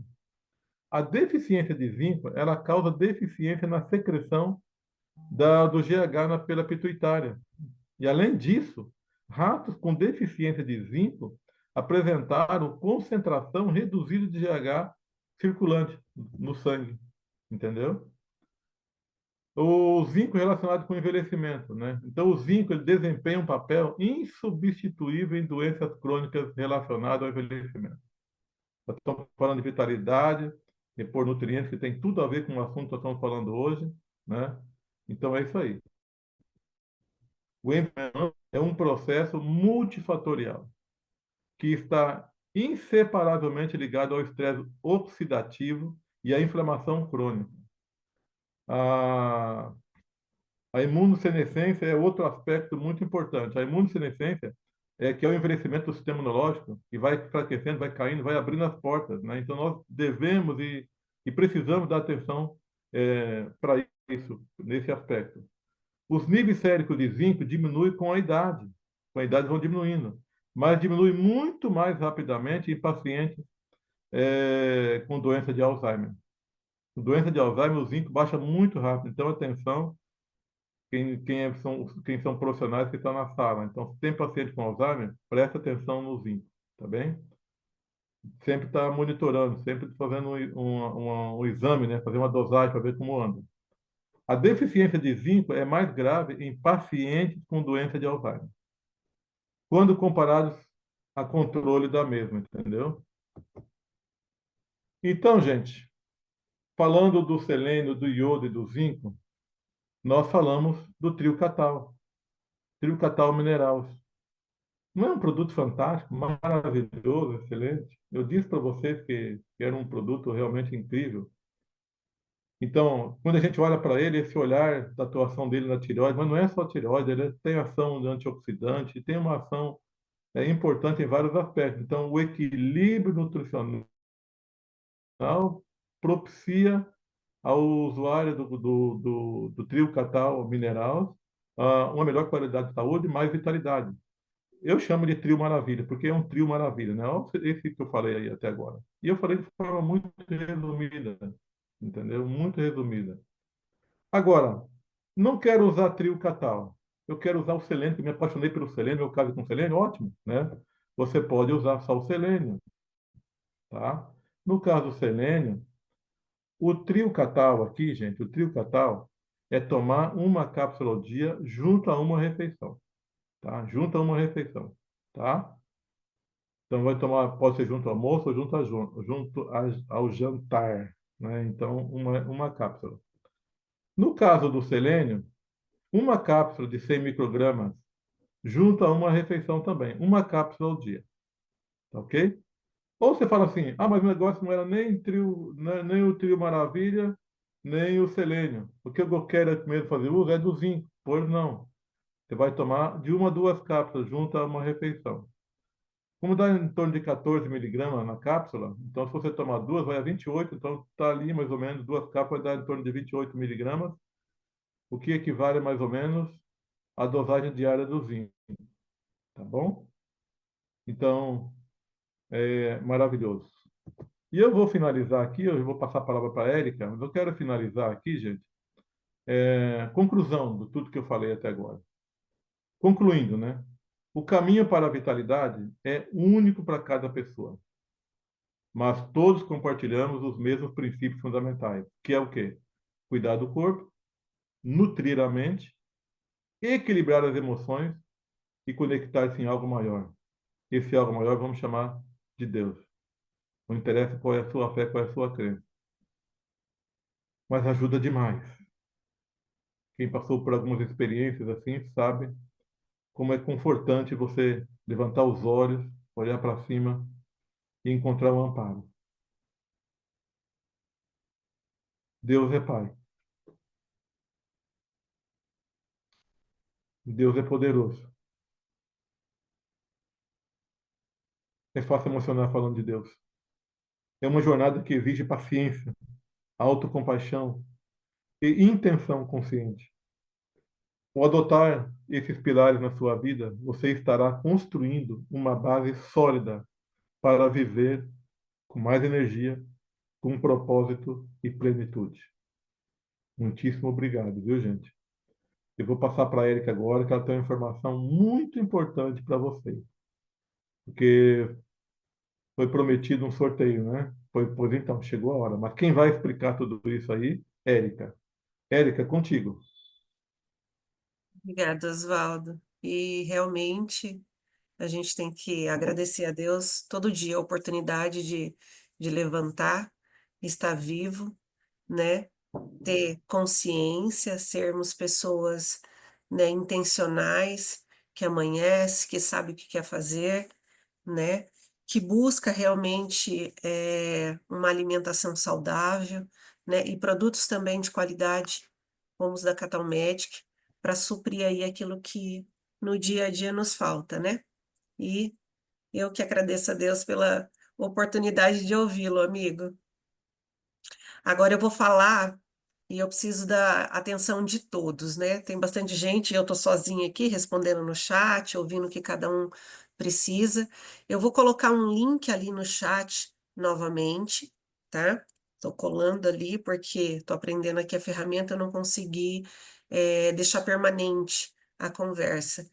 A deficiência de zinco, ela causa deficiência na secreção do GH pela pituitária. E, além disso, ratos com deficiência de zinco apresentaram concentração reduzida de GH circulante no sangue, entendeu? O zinco relacionado com o envelhecimento, né? Então, o zinco ele desempenha um papel insubstituível em doenças crônicas relacionadas ao envelhecimento. Nós estamos falando de vitalidade, de por nutrientes que tem tudo a ver com o assunto que nós estamos falando hoje, né? Então, é isso aí. O envelhecimento é um processo multifatorial que está inseparavelmente ligado ao estresse oxidativo e à inflamação crônica. A, a imunossenescência é outro aspecto muito importante. A imunossenescência é que é o envelhecimento do sistema imunológico e vai enfraquecendo, vai caindo, vai abrindo as portas, né? Então nós devemos e precisamos dar atenção para isso, nesse aspecto. Os níveis séricos de zinco diminuem com a idade. Com a idade vão diminuindo, mas diminui muito mais rapidamente em pacientes com doença de Alzheimer. Com doença de Alzheimer, o zinco baixa muito rápido. Então, atenção, quem são profissionais que estão na sala. Então, se tem paciente com Alzheimer, presta atenção no zinco, tá bem? Sempre está monitorando, sempre fazendo um exame, né? Fazer uma dosagem para ver como anda. A deficiência de zinco é mais grave em pacientes com doença de Alzheimer, quando comparados a controle da mesma, entendeu? Então, gente, falando do selênio, do iodo e do zinco, nós falamos do trio catal minerais. Não é um produto fantástico, maravilhoso, excelente? Eu disse para vocês que era um produto realmente incrível. Então, quando a gente olha para ele, esse olhar da atuação dele na tireoide, mas não é só tireoide, ele tem ação de antioxidante, tem uma ação importante em vários aspectos. Então, o equilíbrio nutricional propicia ao usuário do trio Catal Mineral uma melhor qualidade de saúde e mais vitalidade. Eu chamo de trio maravilha, porque é um trio maravilha, né? Olha esse que eu falei aí até agora. E eu falei de forma muito resumida, entendeu? Muito resumida. Agora, não quero usar trio Catal. Eu quero usar o selênio, que me apaixonei pelo selênio, meu caso com selênio, ótimo, né? Você pode usar só o selênio, tá? No caso do selênio, o trio Catal aqui, gente, o trio Catal é tomar uma cápsula ao dia junto a uma refeição, tá? Junto a uma refeição, tá? Então vai tomar, pode ser junto ao almoço ou ao jantar, né? Então uma cápsula. No caso do selênio, uma cápsula de 100 microgramas junto a uma refeição também, uma cápsula ao dia, tá ok? Ou você fala assim, ah, mas o negócio não era nem o trio maravilha, nem o selênio. O que eu quero mesmo fazer uso é do zinco. Pois não. Você vai tomar de uma a duas cápsulas junto a uma refeição. Como dá em torno de 14 miligramas na cápsula, então se você tomar duas, vai a 28, então está ali mais ou menos, duas cápsulas dá em torno de 28 miligramas, o que equivale mais ou menos à dosagem diária do zinco, tá bom? Então, é maravilhoso. E eu vou finalizar aqui, eu vou passar a palavra para a Érica, mas eu quero finalizar aqui, gente, conclusão de tudo que eu falei até agora. Concluindo, né? O caminho para a vitalidade é único para cada pessoa, mas todos compartilhamos os mesmos princípios fundamentais, que é o quê? Cuidar do corpo, nutrir a mente, equilibrar as emoções e conectar-se em algo maior. Esse algo maior vamos chamar de Deus. Não interessa qual é a sua fé, qual é a sua crença, mas ajuda demais. Quem passou por algumas experiências assim sabe como é confortante você levantar os olhos, olhar para cima e encontrar um amparo. Deus é Pai. Deus é poderoso. É fácil emocionar falando de Deus. É uma jornada que exige paciência, autocompaixão e intenção consciente. Ao adotar esses pilares na sua vida, você estará construindo uma base sólida para viver com mais energia, com propósito e plenitude. Muitíssimo obrigado, viu, gente? Eu vou passar para a Erika agora, que ela tem uma informação muito importante para vocês. Porque foi prometido um sorteio, né? Pois então, chegou a hora. Mas quem vai explicar tudo isso aí? Érica. Érica, contigo. Obrigada, Oswaldo. E realmente a gente tem que agradecer a Deus todo dia a oportunidade de levantar, estar vivo, né? Ter consciência, sermos pessoas, né, intencionais, que amanhece, que sabe o que quer fazer, né? Que busca realmente uma alimentação saudável, né? E produtos também de qualidade, como os da Catal Medic, para suprir aí aquilo que no dia a dia nos falta, né? E eu que agradeço a Deus pela oportunidade de ouvi-lo, amigo. Agora eu vou falar e eu preciso da atenção de todos, né? Tem bastante gente, eu tô sozinha aqui respondendo no chat, ouvindo o que cada um precisa. Eu vou colocar um link ali no chat novamente, tá? Tô colando ali porque tô aprendendo aqui a ferramenta, eu não consegui deixar permanente a conversa.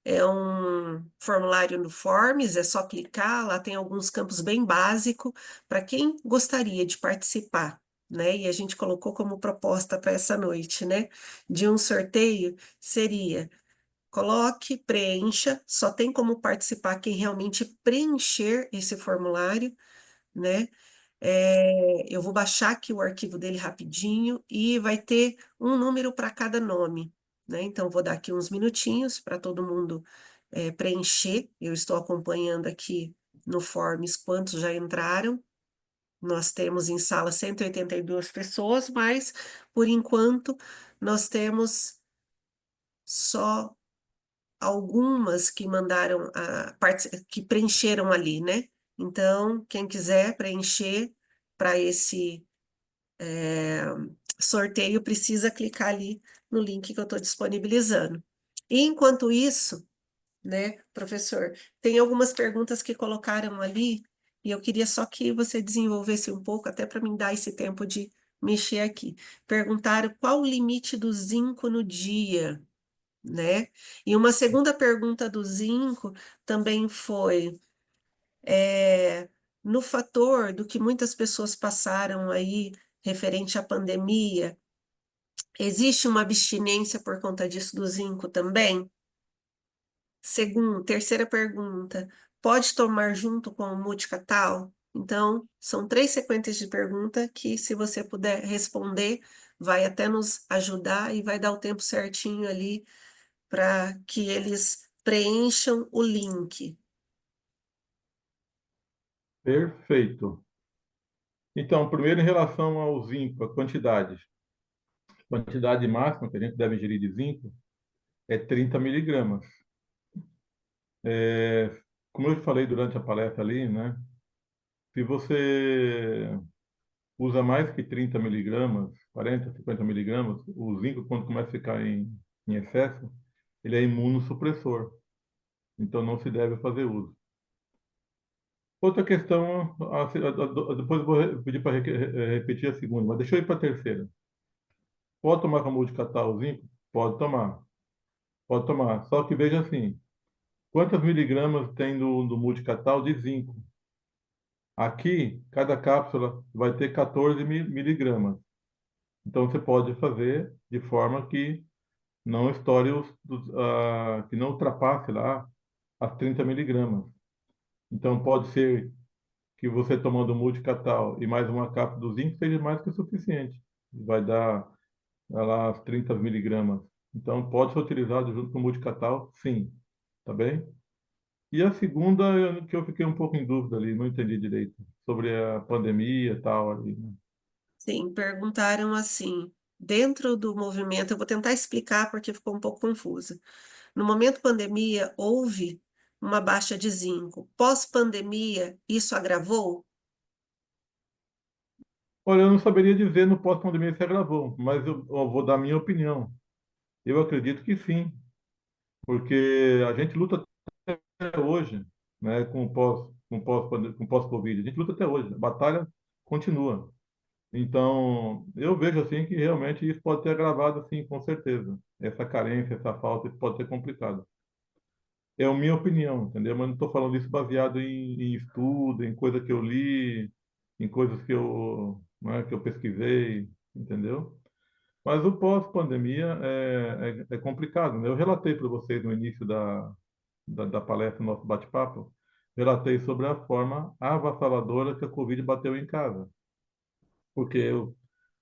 É um formulário no Forms, é só clicar, lá tem alguns campos bem básicos para quem gostaria de participar, né? E a gente colocou como proposta para essa noite, né? De um sorteio seria coloque, preencha, só tem como participar quem realmente preencher esse formulário, né? Eu vou baixar aqui o arquivo dele rapidinho e vai ter um número para cada nome, né? Então, vou dar aqui uns minutinhos para todo mundo preencher. Eu estou acompanhando aqui no Forms quantos já entraram. Nós temos em sala 182 pessoas, mas, por enquanto, nós temos só algumas que mandaram que preencheram ali, né? Então, quem quiser preencher para esse sorteio precisa clicar ali no link que eu estou disponibilizando. E enquanto isso, né, professor, tem algumas perguntas que colocaram ali e eu queria só que você desenvolvesse um pouco, até para me dar esse tempo de mexer aqui. Perguntaram qual o limite do zinco no dia, né? E uma segunda pergunta do zinco também foi no fator do que muitas pessoas passaram aí referente à pandemia, existe uma abstinência por conta disso do zinco também? Terceira pergunta, pode tomar junto com o multicatal? Então, são três sequências de pergunta que, se você puder responder, vai até nos ajudar e vai dar o tempo certinho ali para que eles preencham o link. Perfeito. Então, primeiro, em relação ao zinco, a quantidade. A quantidade máxima que a gente deve ingerir de zinco é 30 miligramas. Como eu falei durante a palestra ali, né? Se você usa mais que 30 miligramas, 40, 50 miligramas, o zinco, quando começa a ficar em excesso, ele é imunossupressor. Então, não se deve fazer uso. Outra questão, depois eu vou pedir para repetir a segunda, mas deixa eu ir para a terceira. Pode tomar com multicatal o zinco? Pode tomar. Pode tomar. Só que veja assim, quantas miligramas tem do multicatal de zinco? Aqui, cada cápsula vai ter 14 miligramas. Então, você pode fazer de forma que não estoure que não ultrapasse lá as 30 miligramas. Então, pode ser que você tomando multicatal e mais uma cápsula do zinco seja mais que o suficiente. Vai lá as 30 miligramas. Então, pode ser utilizado junto com o multicatal, sim. Tá bem? E a segunda, que eu fiquei um pouco em dúvida ali, não entendi direito, sobre a pandemia e tal ali, né? Sim, perguntaram assim, dentro do movimento, eu vou tentar explicar porque ficou um pouco confusa. No momento pandemia, houve uma baixa de zinco. Pós-pandemia, isso agravou? Olha, eu não saberia dizer no pós-pandemia se agravou, mas eu vou dar minha opinião. Eu acredito que sim, porque a gente luta até hoje, né, com pós-Covid. A gente luta até hoje, a batalha continua. Então, eu vejo assim que realmente isso pode ter agravado, sim, com certeza. Essa carência, essa falta, isso pode ter complicado. É a minha opinião, entendeu? Mas não estou falando isso baseado em estudo, em coisa que eu li, em coisas né, que eu pesquisei, entendeu? Mas o pós-pandemia é complicado, né? Eu relatei para vocês no início da palestra, nosso bate-papo, relatei sobre a forma avassaladora que a Covid bateu em casa. Porque eu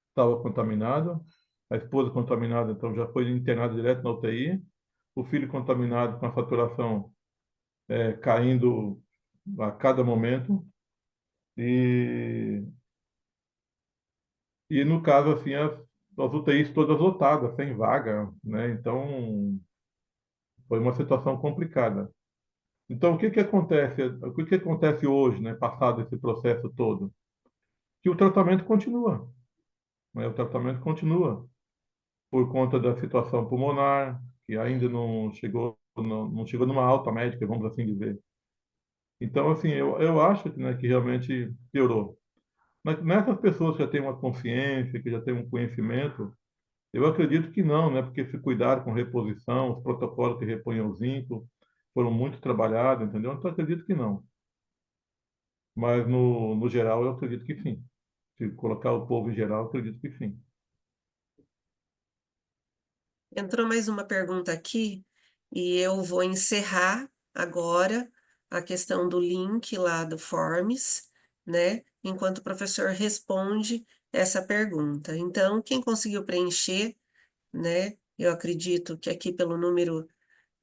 estava contaminado, a esposa contaminada, então já foi internada direto na UTI, o filho contaminado com a saturação caindo a cada momento, e, e no caso, assim, as UTIs todas lotadas, sem vaga, né? Então, foi uma situação complicada. Então, o que acontece hoje, né, passado esse processo todo? Que o tratamento continua, né? O tratamento continua por conta da situação pulmonar, que ainda não chegou numa alta médica, vamos assim dizer. Então, assim, eu acho que, né, que realmente piorou. Mas nessas pessoas que já têm uma consciência, que já têm um conhecimento, eu acredito que não, né? Porque se cuidaram com reposição, os protocolos que repõem o zinco foram muito trabalhados, entendeu? Então, eu acredito que não. Mas, no geral, eu acredito que sim. Se colocar o povo em geral, eu acredito que sim. Entrou mais uma pergunta aqui e eu vou encerrar agora a questão do link lá do Forms, né? Enquanto o professor responde essa pergunta. Então, quem conseguiu preencher, né? Eu acredito que aqui pelo número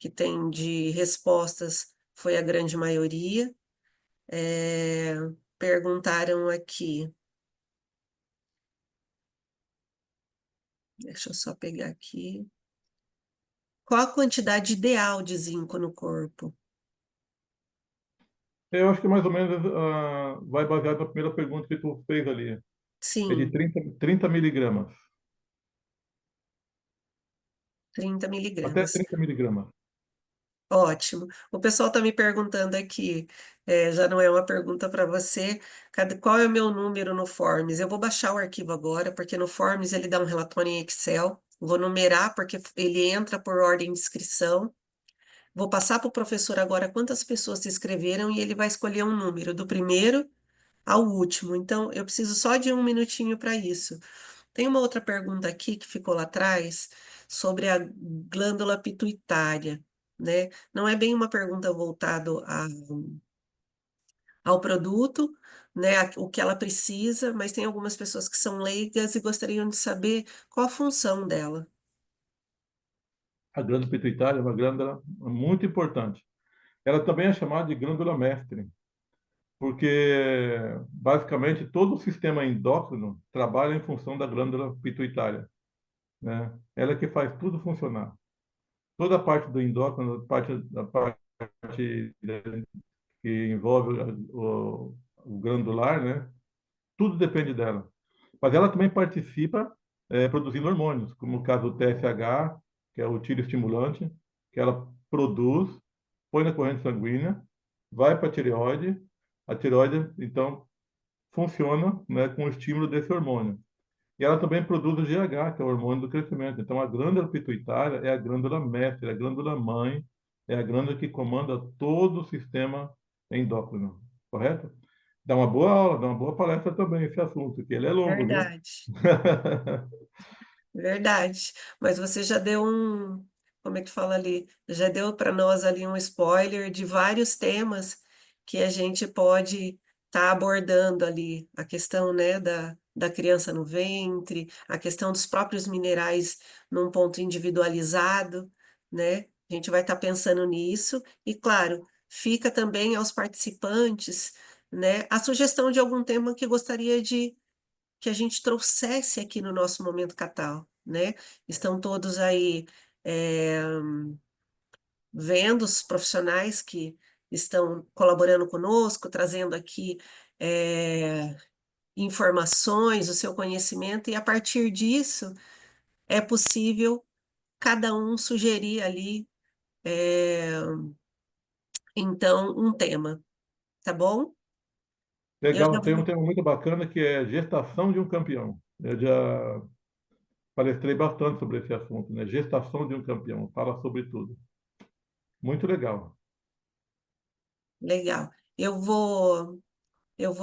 que tem de respostas foi a grande maioria. É, perguntaram aqui, deixa eu só pegar aqui. Qual a quantidade ideal de zinco no corpo? Eu acho que mais ou menos vai baseado na primeira pergunta que tu fez ali. É de Sim, 30 miligramas. 30 Até miligramas. 30 miligramas. Ótimo. O pessoal está me perguntando aqui, já não é uma pergunta para você, qual é o meu número no Forms? Eu vou baixar o arquivo agora, porque no Forms ele dá um relatório em Excel. Vou numerar, porque ele entra por ordem de inscrição. Vou passar para o professor agora quantas pessoas se inscreveram e ele vai escolher um número, do primeiro ao último. Então, eu preciso só de um minutinho para isso. Tem uma outra pergunta aqui que ficou lá atrás sobre a glândula pituitária, né? Não é bem uma pergunta voltada ao produto, né? O que ela precisa, mas tem algumas pessoas que são leigas e gostariam de saber qual a função dela. A glândula pituitária é uma glândula muito importante. Ela também é chamada de glândula mestre, porque basicamente todo o sistema endócrino trabalha em função da glândula pituitária, né? Ela é que faz tudo funcionar. Toda a parte do endócrino, a parte que envolve o glandular, né? Tudo depende dela. Mas ela também participa produzindo hormônios, como o caso do TSH, que é o tireoestimulante, que ela produz, põe na corrente sanguínea, vai para a tireoide, então, funciona, né, com o estímulo desse hormônio. E ela também produz o GH, que é o hormônio do crescimento. Então, a glândula pituitária é a glândula mestre, é a glândula mãe, é a glândula que comanda todo o sistema endócrino, correto? Dá uma boa aula, dá uma boa palestra também esse assunto, que ele é longo, viu? Verdade. Verdade. Mas você já deu um, como é que fala ali? Já deu para nós ali um spoiler de vários temas que a gente pode estar abordando ali. A questão, né, da criança no ventre, a questão dos próprios minerais num ponto individualizado, né? A gente vai estar pensando nisso. E, claro, fica também aos participantes, né, a sugestão de algum tema que gostaria de que a gente trouxesse aqui no nosso Momento Catal, né? Estão todos aí vendo os profissionais que estão colaborando conosco, trazendo aqui é, informações, o seu conhecimento, e a partir disso é possível cada um sugerir ali, é, então, um tema, tá bom? Eu já Legal, tem um vou. tema muito bacana que é gestação de um campeão. Eu já palestrei bastante sobre esse assunto, né? Gestação de um campeão, fala sobre tudo. Muito legal. Legal. Eu vou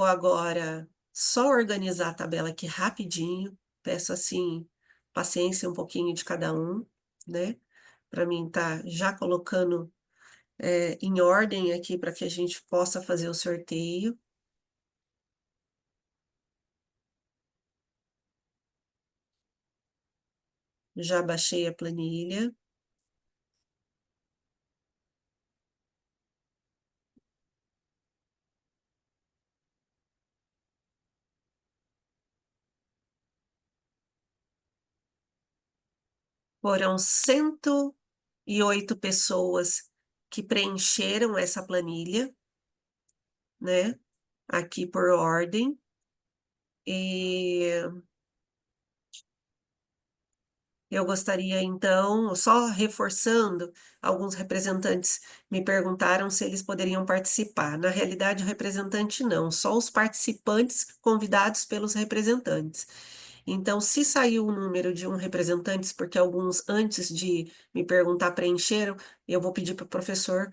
agora só organizar a tabela aqui rapidinho. Peço assim paciência um pouquinho de cada um, né? Para mim tá já colocando em ordem aqui para que a gente possa fazer o sorteio. Já baixei a planilha. Foram 108 pessoas que preencheram essa planilha, né? Aqui por ordem. E eu gostaria, então, só reforçando, alguns representantes me perguntaram se eles poderiam participar. Na realidade, o representante não, só os participantes convidados pelos representantes. Então, se saiu o número de um representante, porque alguns antes de me perguntar preencheram, eu vou pedir para o professor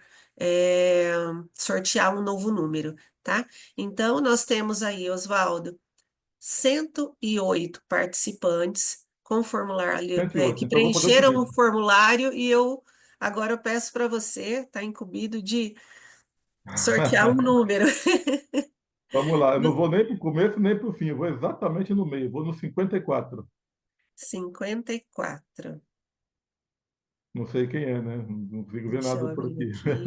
sortear um novo número, tá? Então, nós temos aí, Oswaldo, 108 participantes com formulário, 108. que Então, vamos fazer o preencheram o seguinte. formulário e eu agora eu peço para você, está incumbido de sortear um número. Vamos lá, eu não No vou nem para o começo nem para o fim, eu vou exatamente no meio, vou no 54. 54. Não sei quem é, né? Não consigo ver Deixa eu nada por abrir aqui. aqui.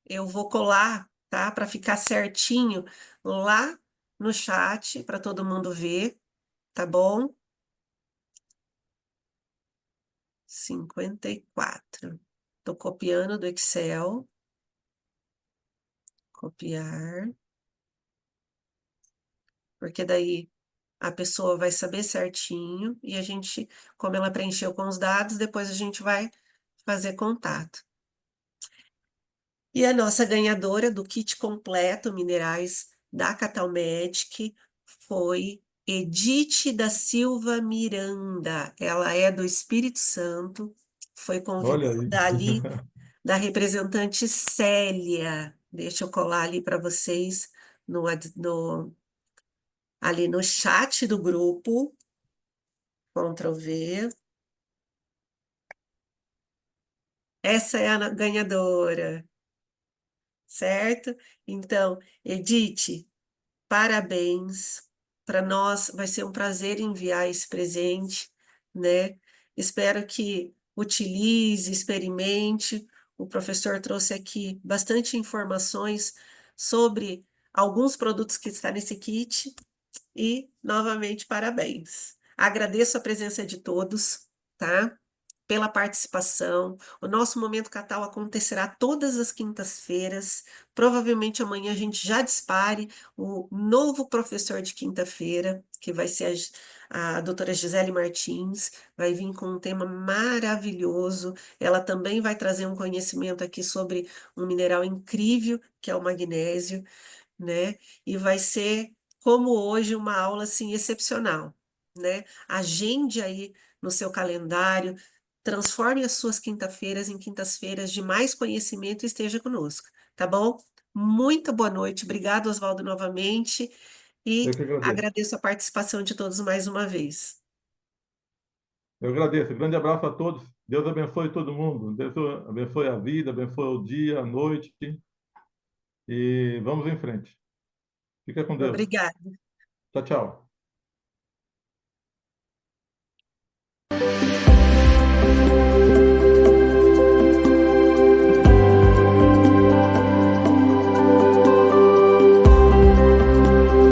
Eu vou colar, tá? Para ficar certinho lá no chat para todo mundo ver, tá bom? 54. Estou copiando do Excel. Copiar, porque daí a pessoa vai saber certinho e a gente, como ela preencheu com os dados, depois a gente vai fazer contato. E a nossa ganhadora do kit completo Minerais da Catalmedic foi Edith da Silva Miranda. Ela é do Espírito Santo, foi Olha aí. convidada ali da representante Célia. Deixa eu colar ali para vocês ali no chat do grupo. Ctrl V. Essa é a ganhadora, certo? Então, Edith, parabéns. Para nós vai ser um prazer enviar esse presente, né? Espero que utilize, experimente. O professor trouxe aqui bastante informações sobre alguns produtos que estão nesse kit e, novamente, parabéns. Agradeço a presença de todos, tá? Pela participação. O nosso Momento Catal acontecerá todas as quintas-feiras. Provavelmente amanhã a gente já dispare o novo professor de quinta-feira, que vai ser a doutora Gisele Martins. Vai vir com um tema maravilhoso. Ela também vai trazer um conhecimento aqui sobre um mineral incrível, que é o magnésio, né? E vai ser, como hoje, uma aula assim excepcional, né? Agende aí no seu calendário, transforme as suas quinta-feiras em quintas-feiras de mais conhecimento e esteja conosco, tá bom? Muito boa noite, obrigado, Oswaldo, novamente, e Eu que agradeço. agradeço a participação de todos mais uma vez. Eu agradeço. Grande abraço a todos. Deus abençoe todo mundo. Deus abençoe a vida, abençoe o dia, a noite. E vamos em frente. Fica com Deus. Obrigada. Tchau, tchau.